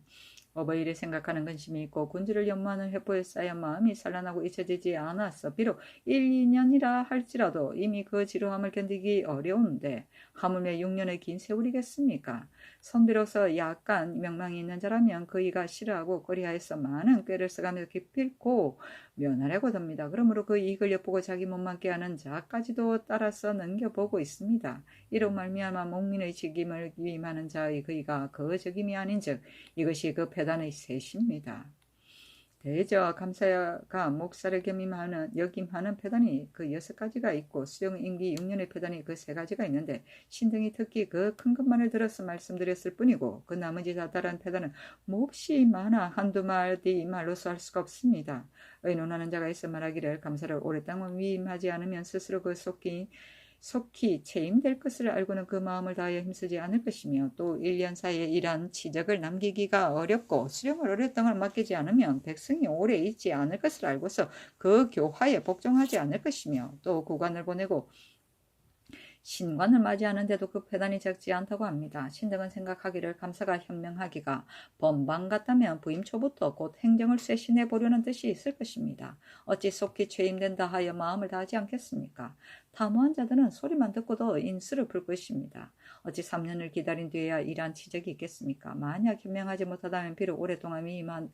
어버이를 생각하는 근심이 있고 군주를 연모하는 회포에 쌓여 마음이 산란하고 잊혀지지 않았어. 비록 1, 2년이라 할지라도 이미 그 지루함을 견디기 어려운데 하물며 6년의 긴 세월이겠습니까? 선비로서 약간 명망이 있는 자라면 그이가 싫어하고 꺼리하여서 많은 꾀를 써가며 기필코 면하려고 듭니다. 그러므로 그 이익을 엿보고 자기 몸만 하는 자까지도 따라서 넘겨보고 있습니다. 이로 말미암아 목민의 직임을 위임하는 자의 그이가 그 적임이 아닌즉 이것이 그 패단의 셋입니다. 대저 감사가 목사를 역임하는 패단이 그 6가지가 있고 수령 임기 6년의 패단이 그 3가지가 있는데 신등이 특히 그 큰 것만을 들어서 말씀드렸을 뿐이고 그 나머지 다다른 패단은 몹시 많아 한두 마디 말로서 할 수가 없습니다. 의논하는 자가 있어 말하기를 감사를 오랫동안 위임하지 않으면 스스로 그 속히 체임될 것을 알고는 그 마음을 다하여 힘쓰지 않을 것이며 또 1년 사이에 이러한 치적을 남기기가 어렵고 수령을 오랫동안 맡기지 않으면 백성이 오래 있지 않을 것을 알고서 그 교화에 복종하지 않을 것이며 또 구관을 보내고 신관을 맞이하는데도 그 패단이 적지 않다고 합니다. 신등은 생각하기를 감사가 현명하기가 번방 같다면 부임 초부터 곧 행정을 쇄신해 보려는 뜻이 있을 것입니다. 어찌 속히 취임된다 하여 마음을 다하지 않겠습니까? 탐호한 자들은 소리만 듣고도 인수를 풀 것입니다. 어찌 3년을 기다린 뒤에야 이러한 치적이 있겠습니까? 만약 현명하지 못하다면 비록 오랫동안 위임한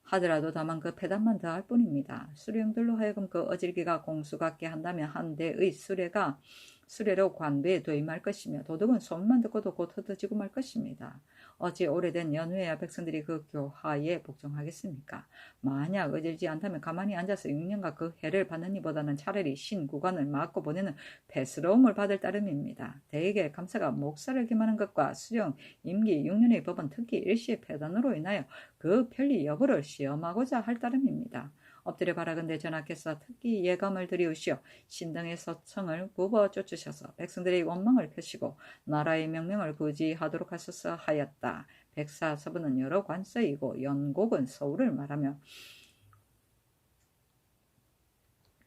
하더라도 다만 그 패단만 더할 뿐입니다. 수령들로 하여금 그 어질기가 공수 같게 한다면 한 대의 수레로 관배에 도임할 것이며 도둑은 소문만 듣고도 곧 흩어지고 말 것입니다. 어찌 오래된 연후에야 백성들이 그 교화에 복종하겠습니까? 만약 어질지 않다면 가만히 앉아서 6년간 그 해를 받는 이보다는 차라리 신구관을 맞고 보내는 배스러움을 받을 따름입니다. 대개 감사가 목사를 겸하는 것과 수령 임기 6년의 법은 특히 일시의 패단으로 인하여 그 편리 여부를 시험하고자 할 따름입니다. 엎드려 바라건대 전하께서 특히 예감을 드리우시어 신등의 서청을 굽어 쫓으셔서 백성들의 원망을 펴시고 나라의 명명을 부지하도록 하소서 하였다. 백사서부는 여러 관서이고 연곡은 서울을 말하며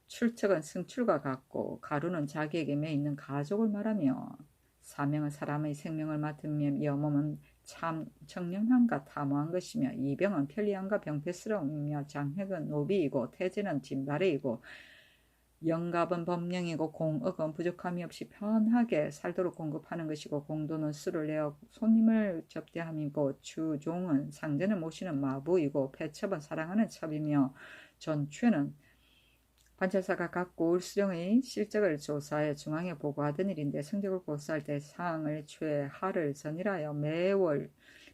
출척은 승출과 같고 가루는 자기에게 매 있는 가족을 말하며 사명은 사람의 생명을 맡으며 염음은 참 청렴함과 탐호한 것이며 이병은 편리함과 병폐스러움이며 장획은 노비이고 태제는 진발이고 영갑은 법령이고 공억은 부족함이 없이 편하게 살도록 공급하는 것이고 공도는 술을 내어 손님을 접대함이고 주종은 상전을 모시는 마부이고 폐첩은 사랑하는 첩이며 전추는 관찰사가 각 고을수령의 실적을 조사해 중앙에 보고하던 일인데 성적을 고사할 때 상을 최하를 전일하여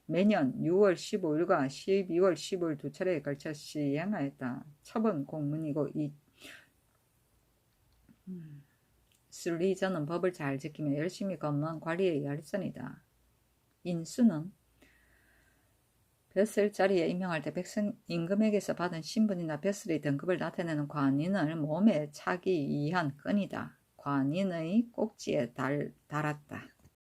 매년 6월 15일과 12월 15일 두 차례에 걸쳐 시행하였다. 첩은 공문이고 순리전은 법을 잘 지키며 열심히 건너한 관리의 열선이다. 인수는 벼슬 자리에 임명할 때 백성 임금에게서 받은 신분이나 벼슬의 등급을 나타내는 관인을 몸에 차기 위한 끈이다. 관인의 꼭지에 달았다.